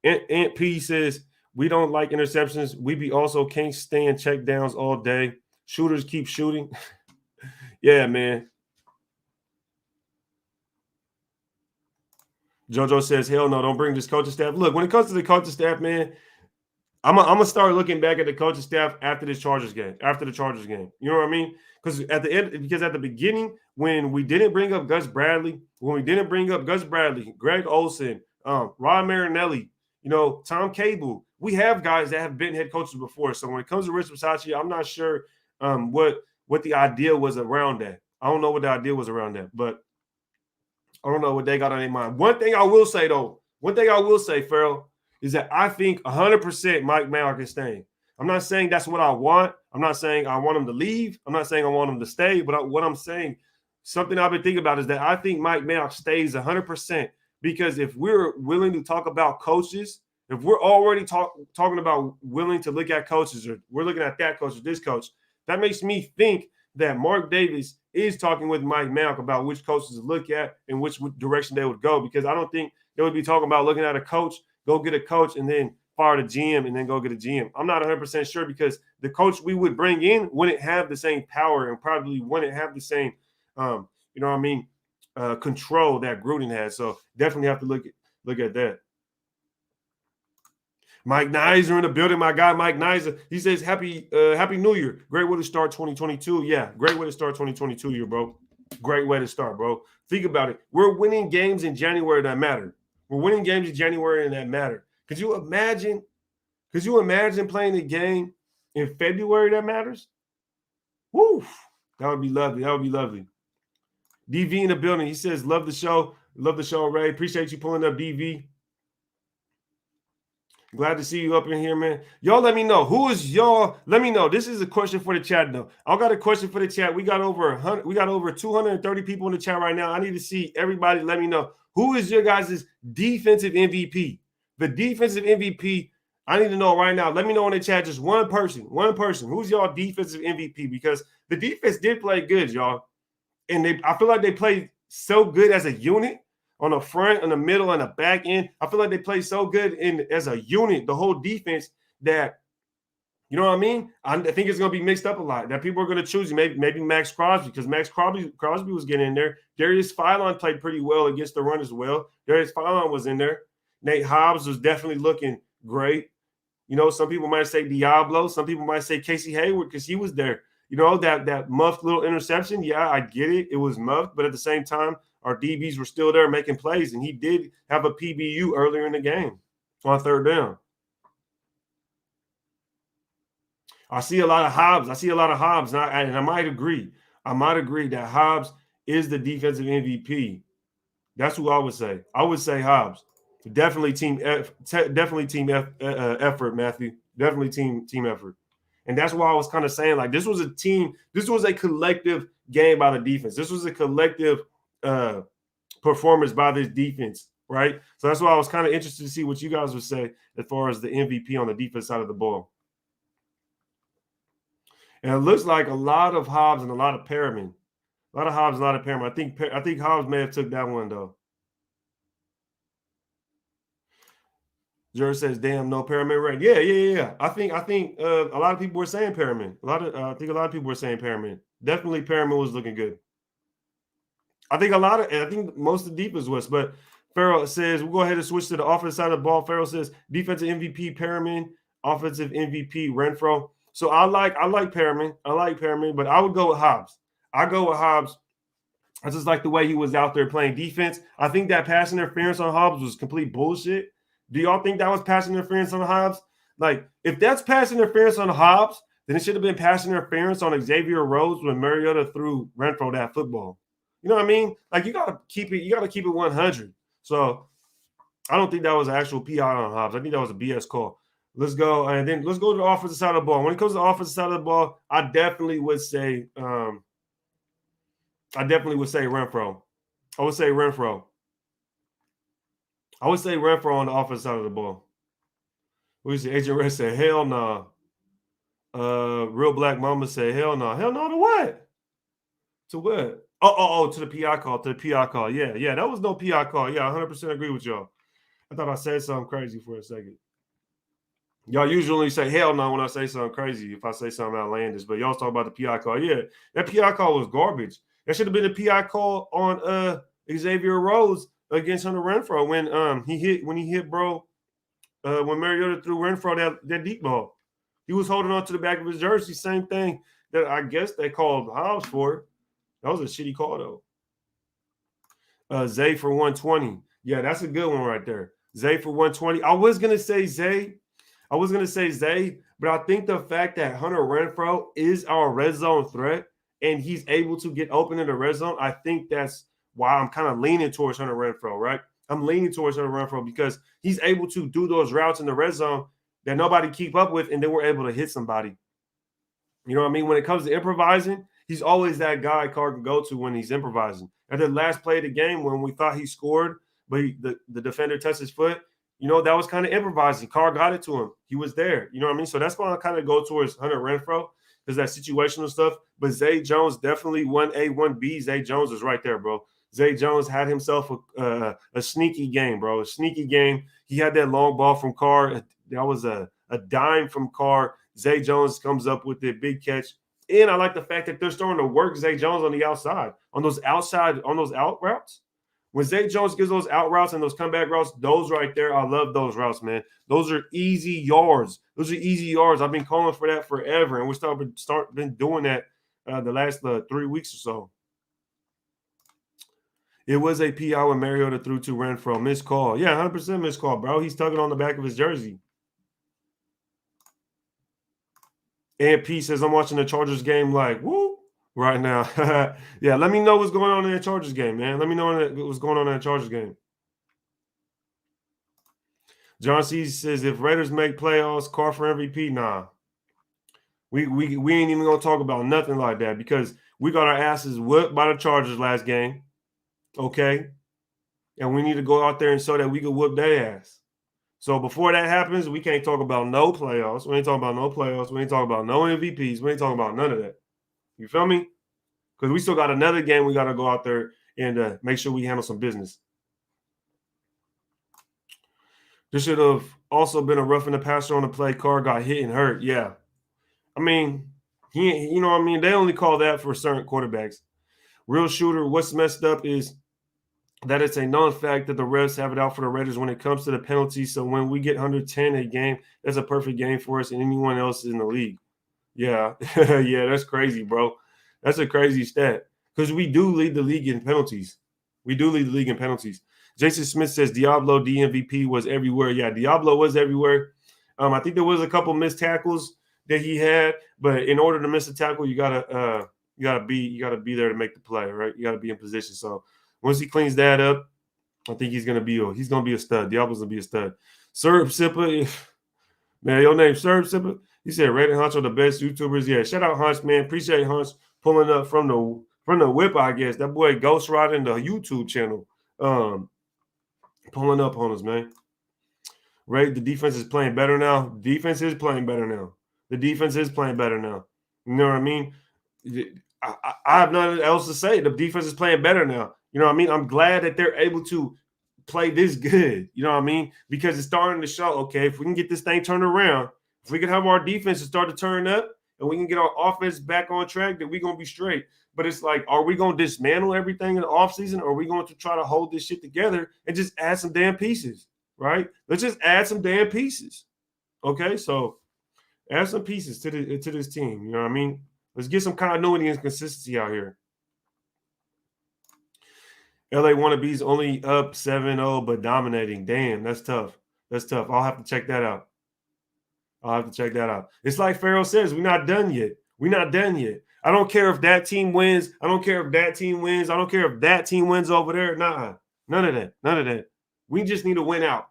Aunt P says, we don't like interceptions. We also can't stand check downs all day. Shooters keep shooting. Yeah, man. JoJo says, hell no, don't bring this coaching staff. Look, when it comes to the coaching staff, man, I'm gonna start looking back at the coaching staff after the Chargers game. You know what I mean? Because at the beginning, when we didn't bring up Gus Bradley, Greg Olsen, Ron Marinelli, Tom Cable, we have guys that have been head coaches before. So when it comes to Rich Bisaccia, I'm not sure what the idea was around that. I don't know what the idea was around that, but I don't know what they got on their mind. One thing I will say, Farrell, is that I think 100% Mike Mayock is staying. I'm not saying that's what I want. I'm not saying I want him to leave. I'm not saying I want him to stay. But what I'm saying, something I've been thinking about is that I think Mike Mayock stays 100%, because if we're willing to talk about coaches, if we're already talking about willing to look at coaches, or we're looking at that coach or this coach, that makes me think that Mark Davis is talking with Mike Mayock about which coaches to look at and which direction they would go, because I don't think they would be talking about looking at a coach, go get a coach, and then fire the GM and then go get a GM. I'm not 100% sure, because the coach we would bring in wouldn't have the same power and probably wouldn't have the same, control that Gruden has. So definitely have to look at that. Mike Nizer in the building, my guy Mike Nizer. He says, Happy New Year. Great way to start 2022. Yeah, great way to start 2022 year, bro. Great way to start, bro. Think about it. We're winning games in January that matter. Could you imagine playing a game in February that matters? Woo! That would be lovely. DV in the building. He says, love the show. Ray. Appreciate you pulling up, DV. Glad to see you up in here, man. Y'all let me know. Who is y'all? Let me know. This is a question for the chat, though. I got a question for the chat. We got over 230 people in the chat right now. I need to see everybody. Let me know. Who is your guys' defensive MVP? The defensive MVP, I need to know right now. Let me know in the chat, just one person. Who's y'all defensive MVP? Because the defense did play good, y'all. And I feel like they played so good as a unit. On the front, on the middle, and the back end, I feel like they play so good as a unit, the whole defense, that, you know what I mean? I think it's going to be mixed up a lot. That people are going to choose maybe Max Crosby, because Max Crosby was getting in there. Darius Philon played pretty well against the run as well. Darius Philon was in there. Nate Hobbs was definitely looking great. Some people might say Diablo. Some people might say Casey Hayward, because he was there. That muffed little interception. Yeah, I get it. It was muffed, but at the same time, our DBs were still there making plays, and he did have a PBU earlier in the game on third down. I see a lot of Hobbs. And I might agree. I might agree that Hobbs is the defensive MVP. That's who I would say. I would say Hobbs. Definitely effort, Matthew. Definitely team effort. And that's why I was kind of saying, like, this was a team, this was a collective game by the defense. This was a collective performance by this defense, right? So that's why I was kind of interested to see what you guys would say as far as the MVP on the defense side of the ball. And it looks like a lot of Hobbs and a lot of Perriman. A lot of Hobbs and a lot of Perriman. I think Hobbs may have took that one, though. Jerry says, "Damn, no Perriman right." Yeah. I think a lot of people were saying Perriman. I think a lot of people were saying Perriman. Definitely, Perriman was looking good. I think most of the defense was, but Farrell says we'll go ahead and switch to the offensive side of the ball. Farrell says defensive MVP Perriman, offensive MVP Renfro. So I like Perriman. I like Perriman, but I would go with Hobbs. I go with Hobbs. I just like the way he was out there playing defense. I think that pass interference on Hobbs was complete bullshit. Do y'all think that was pass interference on Hobbs? Like, if that's pass interference on Hobbs, then it should have been pass interference on Xavier Rhodes when Mariota threw Renfro that football. You know what I mean? Like, you gotta keep it 100. So I don't think that was an actual PI on Hobbs. I think that was a BS call. Let's go, and then let's go to the offensive side of the ball. When it comes to the offensive side of the ball, I definitely would say Renfro. I would say Renfro. On the offensive side of the ball. We see Agent Red said, hell no. Real Black Mama said, hell no. Hell no to what? To what? Oh, to the PI call. Yeah, that was no PI call. Yeah, 100% agree with y'all. I thought I said something crazy for a second. Y'all usually say hell no when I say something crazy, if I say something outlandish, but y'all talk about the PI call. Yeah, that PI call was garbage. That should have been a PI call on Xavier Rhodes against Hunter Renfro when he hit bro when Mariota threw Renfro that deep ball. He was holding on to the back of his jersey. Same thing that I guess they called Hobbs for. That was a shitty call though. Zay for 120. Yeah, that's a good one right there. Zay for 120. I was gonna say Zay, but I think the fact that Hunter Renfro is our red zone threat and he's able to get open in the red zone, I think that's why I'm kind of leaning towards Hunter Renfro, right? I'm leaning towards Hunter Renfro because he's able to do those routes in the red zone that nobody keep up with, and then we're able to hit somebody. You know what I mean? When it comes to improvising, he's always that guy Carr can go to when he's improvising. At the last play of the game when we thought he scored, but the defender touched his foot, you know, that was kind of improvising. Carr got it to him. He was there. You know what I mean? So that's why I kind of go towards Hunter Renfro because that situational stuff. But Zay Jones definitely 1A, 1B. Zay Jones is right there, bro. Zay Jones had himself a sneaky game, bro. A sneaky game. He had that long ball from Carr. That was a dime from Carr. Zay Jones comes up with the big catch. And I like the fact that they're starting to work Zay Jones on the outside, on those out routes. When Zay Jones gives those out routes and those comeback routes, those right there, I love those routes, man. Those are easy yards. I've been calling for that forever, and we've been doing that the last 3 weeks or so. It was a PI when Mariota threw to Renfro. Missed call. Yeah, 100% missed call, bro. He's tugging on the back of his jersey. And P says, I'm watching the Chargers game like, woo, right now. Yeah, let me know what's going on in the Chargers game, man. Let me know what's going on in the Chargers game. John C says, if Raiders make playoffs, Carr for MVP, nah. We ain't even going to talk about nothing like that because we got our asses whooped by the Chargers last game, okay? And we need to go out there and show that we can whoop their ass. So before that happens, we can't talk about no playoffs. We ain't talking about no playoffs. We ain't talking about no MVPs. We ain't talking about none of that. You feel me? Because we still got another game we got to go out there and make sure we handle some business. This should have also been a roughing the passer on the play. Carr got hit and hurt. Yeah. I mean, you know what I mean? They only call that for certain quarterbacks. Real shooter, what's messed up is that it's a known fact that the refs have it out for the Raiders when it comes to the penalties. So when we get 110 a game, that's a perfect game for us and anyone else in the league. Yeah. Yeah, that's crazy, bro. That's a crazy stat because we do lead the league in penalties. Jason Smith says Diablo DMVP was everywhere. Yeah, Diablo was everywhere. I think there was a couple missed tackles that he had, but in order to miss a tackle, you gotta you gotta be there to make the play, right? You gotta be in position. So once he cleans that up, I think he's gonna be a stud. Diablo's gonna be a stud. Serb Sipper, man, your name Serb Sipper. He said Rated Hunch are the best YouTubers. Yeah, shout out Hunch, man. Appreciate Hunch pulling up from the whip, I guess. That boy Ghost Riding the YouTube channel. Pulling up on us, man. Right? The defense is playing better now. Defense is playing better now. The defense is playing better now. You know what I mean? I have nothing else to say. The defense is playing better now. You know what I mean? I'm glad that they're able to play this good. You know what I mean? Because it's starting to show, okay, if we can get this thing turned around, if we can have our defense start to turn up and we can get our offense back on track, then we're going to be straight. But it's like, are we going to dismantle everything in the offseason, or are we going to try to hold this shit together and just add some damn pieces, right? Let's just add some damn pieces. Okay, so add some pieces to this team. You know what I mean? Let's get some continuity and consistency out here. LA Wannabes only up 7-0, but dominating. Damn, that's tough. That's tough. I'll have to check that out. It's like Pharaoh says, we're not done yet. We're not done yet. I don't care if that team wins. I don't care if that team wins. I don't care if that team wins over there. Nah, none of that. We just need to win out.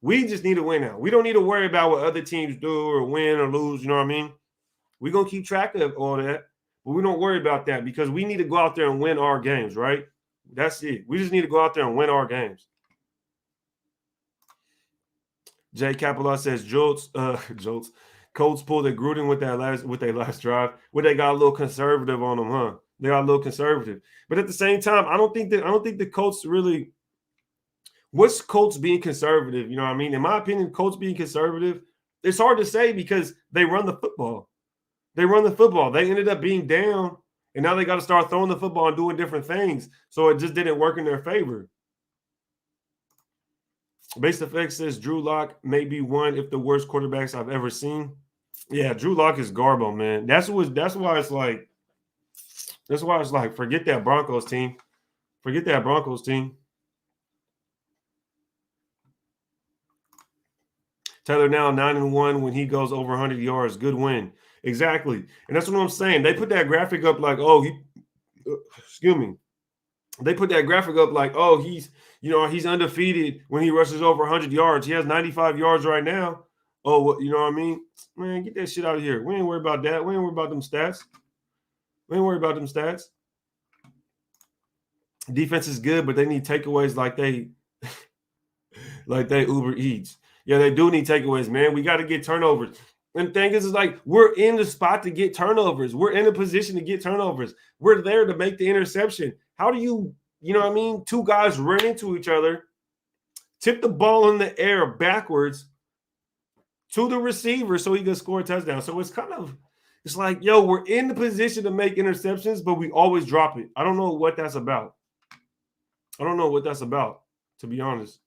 We don't need to worry about what other teams do or win or lose. You know what I mean? We're going to keep track of all that, but we don't worry about that because we need to go out there and win our games, right? That's it. We just need to go out there and win our games. Jay Capella says, Colts pulled a Gruden with their last drive. Where they got a little conservative on them, huh? They got a little conservative. But at the same time, I don't think the Colts really. What's Colts being conservative? You know what I mean? In my opinion, Colts being conservative, it's hard to say because they run the football. They ended up being down, and now they got to start throwing the football and doing different things. So it just didn't work in their favor. Base Effect says Drew Lock may be one of the worst quarterbacks I've ever seen. Yeah, Drew Lock is garbo, man. That's why it's like, forget that Broncos team. Taylor now 9-1 when he goes over 100 yards. Good win. Exactly. And that's what I'm saying. They put that graphic up like, They put that graphic up like, he's undefeated when he rushes over 100 yards. He has 95 yards right now. Oh, you know what I mean? Man, get that shit out of here. We ain't worried about that. We ain't worried about them stats. Defense is good, but they need takeaways like they Uber Eats. Yeah, they do need takeaways, man. We got to get turnovers. And the thing is like we're in the spot to get turnovers. We're in a position to get turnovers. We're there to make the interception. How do you know what I mean? Two guys run into each other, tip the ball in the air backwards to the receiver so he can score a touchdown. So it's like, we're in the position to make interceptions, but we always drop it. I don't know what that's about. To be honest.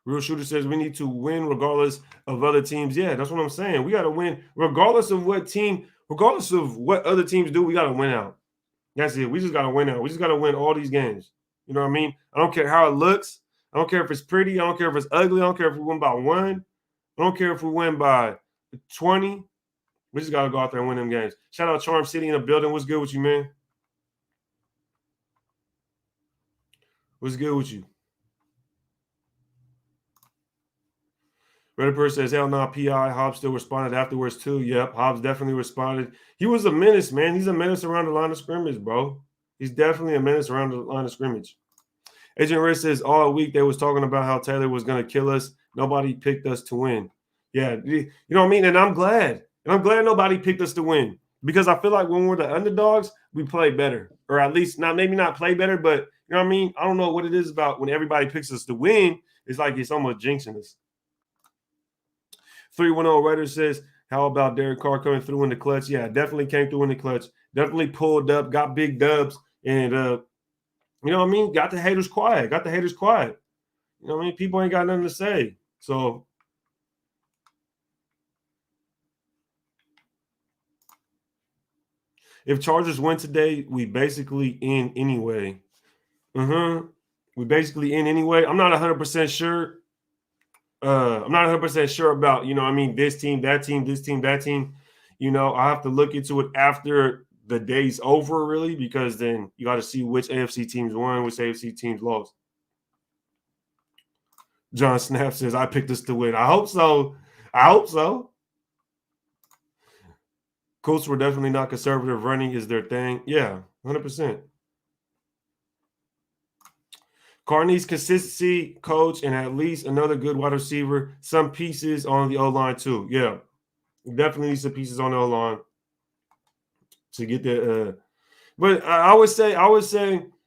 Real Shooter says we need to win regardless of other teams. Yeah, that's what I'm saying. We got to win regardless of what other teams do. We got to win out. That's it. We just got to win out. We just got to win all these games. You know what I mean? I don't care how it looks. I don't care if it's pretty. I don't care if it's ugly. I don't care if we win by 1. I don't care if we win by 20. We just got to go out there and win them games. Shout out Charm City in the building. What's good with you, man? What's good with you? Reddiper says, hell no, PI. Hobbs still responded afterwards, too. Yep, Hobbs definitely responded. He was a menace, man. He's a menace around the line of scrimmage, bro. He's definitely a menace around the line of scrimmage. Agent Ray says, all week they was talking about how Taylor was going to kill us. Nobody picked us to win. Yeah, you know what I mean? And I'm glad. Nobody picked us to win. Because I feel like when we're the underdogs, we play better. Or at least, maybe not play better, but you know what I mean? I don't know what it is about when everybody picks us to win. It's like it's almost jinxing us. 310 Raider says, how about Derek Carr coming through in the clutch? Yeah, definitely came through in the clutch. Definitely pulled up, got big dubs, and, you know what I mean? Got the haters quiet. You know what I mean? People ain't got nothing to say. So, if Chargers win today, we basically in anyway. We basically in anyway. I'm not 100% sure. I'm not 100% sure about, you know what I mean, this team, that team, this team, that team. I have to look into it after the day's over, really, because then you got to see which AFC teams won, which AFC teams lost. John Snap says, I picked us to win. I hope so. Colts were definitely not conservative. Running is their thing. Yeah, 100%. Carr needs consistency, coach, and at least another good wide receiver. Some pieces on the O-line, too. Yeah, definitely need some pieces on the O-line to get the but I would say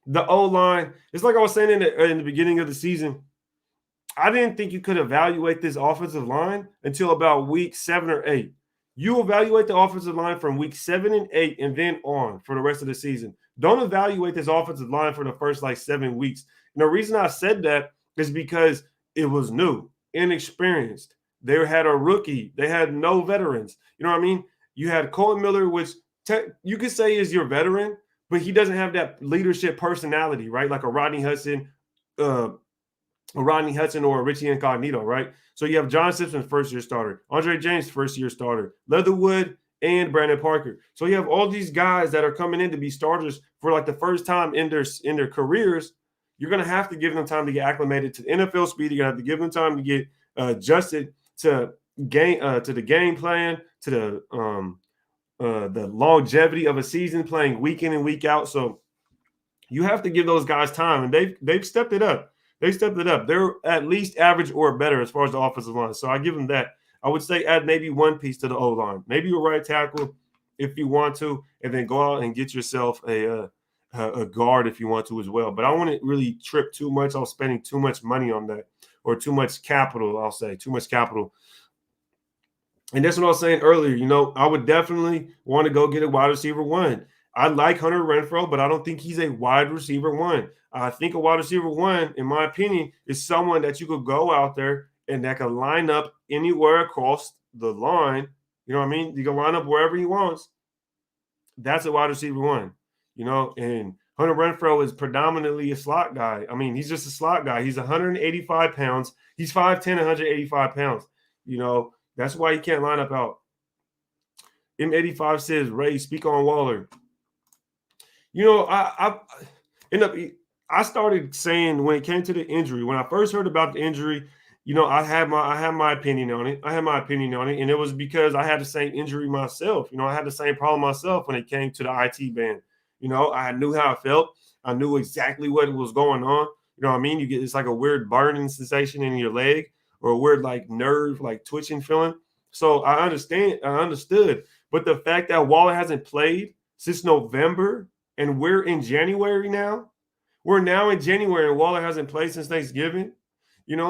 the O-line, it's like I was saying in the beginning of the season. I didn't think you could evaluate this offensive line until about week 7 or 8. You evaluate the offensive line from week 7 and 8 and then on for the rest of the season. Don't evaluate this offensive line for the first 7 weeks. And the reason I said that is because it was new, inexperienced. They had a rookie. They had no veterans. You know what I mean? You had Colton Miller, which you could say is your veteran, but he doesn't have that leadership personality, right? Like a Rodney Hudson or a Richie Incognito, right? So you have John Simpson, first-year starter, Andre James, first-year starter, Leatherwood, and Brandon Parker. So you have all these guys that are coming in to be starters for the first time in their careers. You're going to have to give them time to get acclimated to the NFL speed. You're going to have to give them time to get adjusted to the game plan, to the longevity of a season, playing week in and week out. So you have to give those guys time, and they've stepped it up. They're at least average or better as far as the offensive line. So I give them that. I would say add maybe one piece to the O-line, maybe a right tackle if you want to, and then go out and get yourself a guard if you want to as well. But I wouldn't really trip too much on spending too much money on that, or too much capital. I'll say too much capital. And that's what I was saying earlier. I would definitely want to go get a wide receiver one. I like Hunter Renfrow, but I don't think he's a wide receiver one. I think a wide receiver one, in my opinion, is someone that you could go out there and that can line up anywhere across the line. You know what I mean? You can line up wherever he wants. That's a wide receiver one, and Hunter Renfrow is predominantly a slot guy. I mean, he's just a slot guy. He's 185 pounds. He's 5'10", 185 pounds. That's why he can't line up out. M85 says, Ray, speak on Waller. I started saying when it came to the injury, when I first heard about the injury, I had my opinion on it. And it was because I had the same injury myself. I had the same problem myself when it came to the IT band. I knew how I felt. I knew exactly what was going on. You know what I mean? It's like a weird burning sensation in your leg, or a weird nerve, twitching feeling. So I understood. But the fact that Waller hasn't played since November, and we're in January now. We're now in January, and Waller hasn't played since Thanksgiving.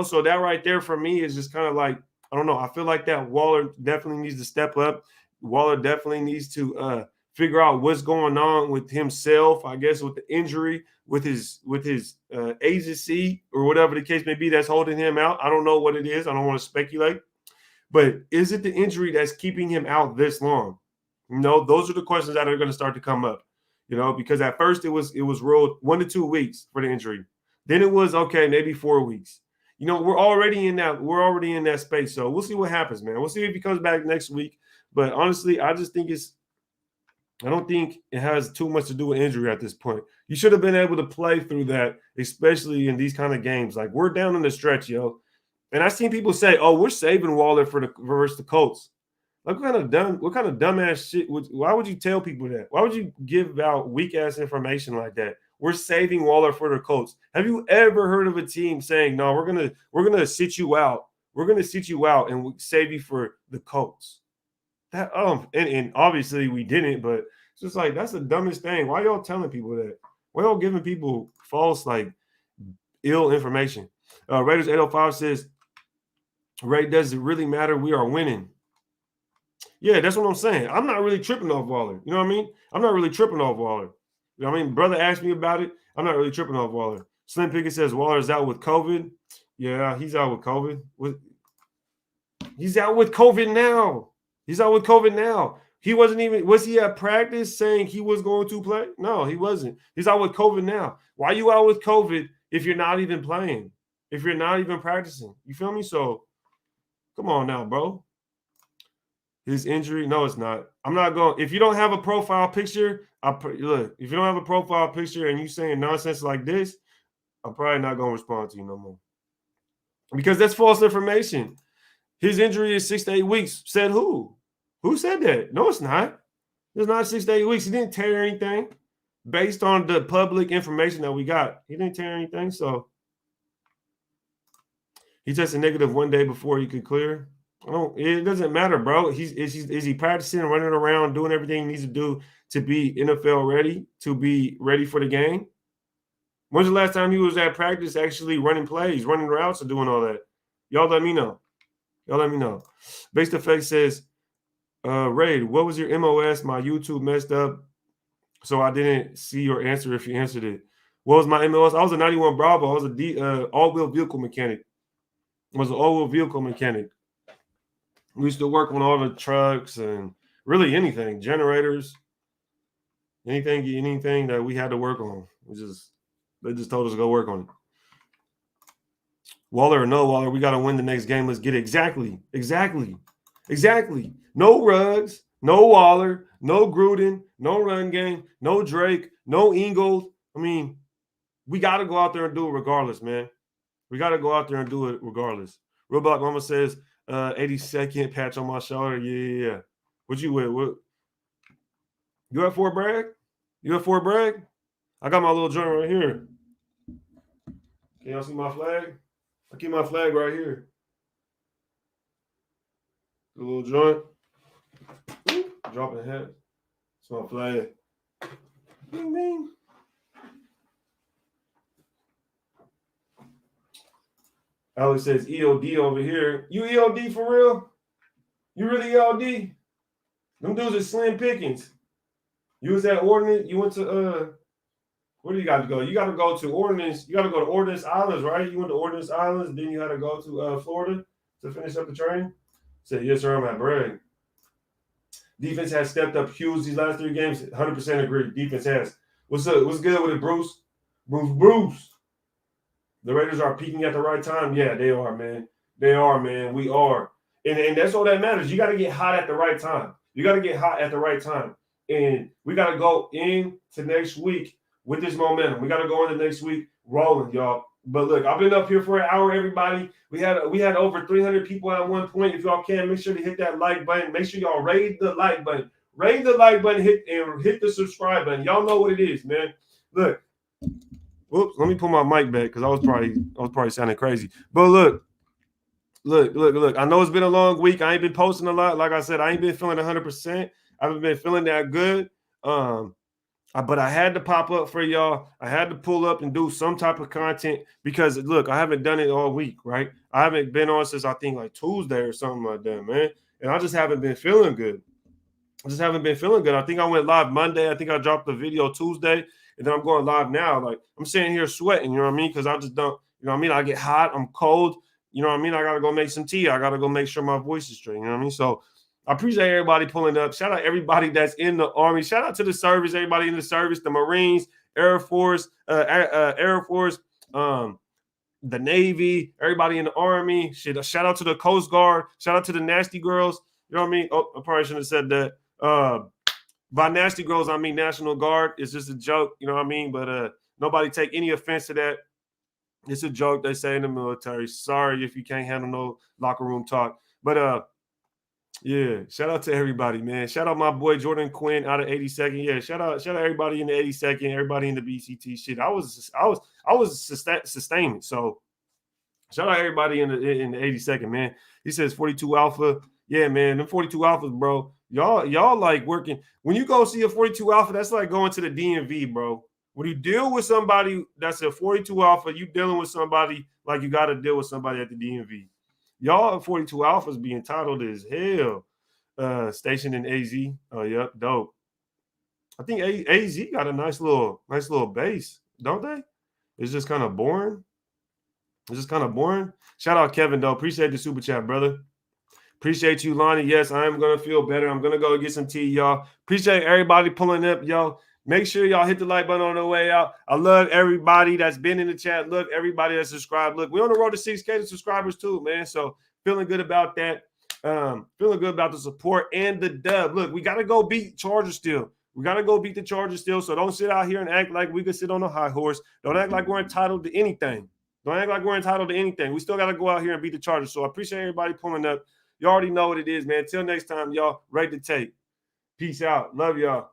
So that right there for me is just kind of I don't know. I feel like that Waller definitely needs to step up. Waller definitely needs to figure out what's going on with himself, I guess, with the injury, with his agency, or whatever the case may be that's holding him out. I don't know what it is. I don't want to speculate. But is it the injury that's keeping him out this long? Those are the questions that are going to start to come up. Because at first it was ruled 1 to 2 weeks for the injury. Then it was okay, maybe 4 weeks. We're already in that space. So we'll see what happens, man. We'll see if he comes back next week. But honestly, I don't think it has too much to do with injury at this point. You should have been able to play through that, especially in these kind of games. We're down in the stretch, yo. And I've seen people say, "Oh, we're saving Waller versus the Colts." What kind of dumbass shit? Why would you tell people that? Why would you give out weak ass information like that? We're saving Waller for the Colts. Have you ever heard of a team saying, "No, we're gonna sit you out. We're gonna sit you out and save you for the Colts"? That and obviously we didn't, but it's just that's the dumbest thing. Why y'all telling people that? Why y'all giving people false ill information? Raiders 805 says, Ray, does it really matter? We are winning. Yeah, that's what I'm saying. I'm not really tripping off Waller. You know what I mean? I'm not really tripping off Waller. You know what I mean? Brother asked me about it. I'm not really tripping off Waller. Slim Pickett says Waller's out with COVID. Yeah, he's out with COVID. He's out with COVID now. Was he at practice saying he was going to play? No, he wasn't. He's out with COVID now. Why are you out with COVID if you're not even playing? If you're not even practicing? You feel me? So, come on now, bro. His injury? No, it's not. I'm not going. If you don't have a profile picture, look. If you don't have a profile picture and you saying nonsense like this, I'm probably not going to respond to you no more because that's false information. His injury is 6 to 8 weeks. Said who? Who said that? No, it's not. It's not 6 to 8 weeks. He didn't tear anything. Based on the public information that we got, he didn't tear anything. So he tested negative 1 day before he could clear. It doesn't matter, bro. Is he practicing, running around, doing everything he needs to do to be NFL ready, to be ready for the game? When's the last time he was at practice actually running plays, running routes, and doing all that? Y'all let me know. Based Effect says, Raid, what was your MOS? My YouTube messed up, so I didn't see your answer if you answered it. What was my MOS? I was a 91 Bravo. I was a all-wheel vehicle mechanic. We used to work on all the trucks and really anything, generators, anything that we had to work on. They just told us to go work on it. Waller or no Waller, we got to win the next game. Let's get it. Exactly. No Ruggs, no Waller, no Gruden, no run game, no Drake, no Ingold. I mean, we got to go out there and do it regardless, man. We got to go out there and do it regardless. Roblox Mama says, 82nd patch on my shoulder. Yeah. What you with? What? You at Fort Bragg? I got my little joint right here. Can y'all see my flag? I keep my flag right here. The little joint. Dropping hat. It's my flag. Bing, bing. Alex says EOD over here. You EOD for real? You really EOD? Them dudes are slim pickings. You was at Ordnance. You went to where do you got to go? You got to go to Ordnance. You got to go to Ordnance Islands, right? You went to Ordnance Islands. Then you had to go to Florida to finish up the training. Said, yes, sir, I'm at Bragg. Defense has stepped up huge these last 3 games. 100% agree. Defense has. What's up? What's good with it, Bruce? Bruce. The Raiders are peaking at the right time. Yeah, they are, man. We are. And that's all that matters. You got to get hot at the right time. And we got to go into next week with this momentum. We got to go into next week rolling, y'all. But look, I've been up here for an hour, everybody. We had over 300 people at one point. If y'all can, make sure to hit that like button. Make sure y'all raid the like button. Hit the subscribe button. Y'all know what it is, man. Look. Whoops, let me pull my mic back because I was probably sounding crazy. But look. I know it's been a long week. I ain't been posting a lot. Like I said, I ain't been feeling 100%. I haven't been feeling that good. But I had to pop up for y'all. I had to pull up and do some type of content because, look, I haven't done it all week, right? I haven't been on since I think like Tuesday or something like that, man. And I just haven't been feeling good. I think I went live Monday. I think I dropped the video Tuesday. And then I'm going live now. Like, I'm sitting here sweating, you know what I mean? Because I just don't, you know what I mean? I get hot. I'm cold. You know what I mean? I got to go make some tea. I got to go make sure my voice is straight. You know what I mean? So I appreciate everybody pulling up. Shout out everybody that's in the Army. Shout out to the service, everybody in the service, the Marines, Air Force, the Navy, everybody in the Army. Shout out to the Coast Guard. Shout out to the Nasty Girls. You know what I mean? Oh, I probably shouldn't have said that. By Nasty Girls, I mean National Guard. It's just a joke, you know what I mean? But nobody take any offense to that. It's a joke they say in the military. Sorry if you can't handle no locker room talk. But yeah, shout out to everybody, man. Shout out my boy Jordan Quinn out of 82nd. Yeah, shout out everybody in the 82nd, everybody in the BCT shit. I was sustaining. So shout out everybody in the 82nd, man. He says 42 Alpha. Yeah, man, them 42 Alphas, bro. Y'all like working. When you go see a 42 Alpha, that's like going to the DMV, bro. When you deal with somebody that's a 42 Alpha, you dealing with somebody like you got to deal with somebody at the DMV. Y'all 42 Alphas be entitled as hell. Stationed in AZ. Oh, yep, dope. I think AZ got a nice little base, don't they? It's just kind of boring. Shout out Kevin, though. Appreciate the super chat, brother. Appreciate you, Lonnie. Yes, I am going to feel better. I'm going to go get some tea, y'all. Appreciate everybody pulling up, y'all. Make sure y'all hit the like button on the way out. I love everybody that's been in the chat. Look, everybody that's subscribed. Look, we're on the road to 6K subscribers too, man. So feeling good about that. Feeling good about the support and the dub. Look, we got to go beat Chargers still. We got to go beat the Chargers still. So don't sit out here and act like we could sit on a high horse. Don't act like we're entitled to anything. Don't act like we're entitled to anything. We still got to go out here and beat the Chargers. So I appreciate everybody pulling up. You already know what it is, man. Till next time, y'all, ready to take. Peace out. Love y'all.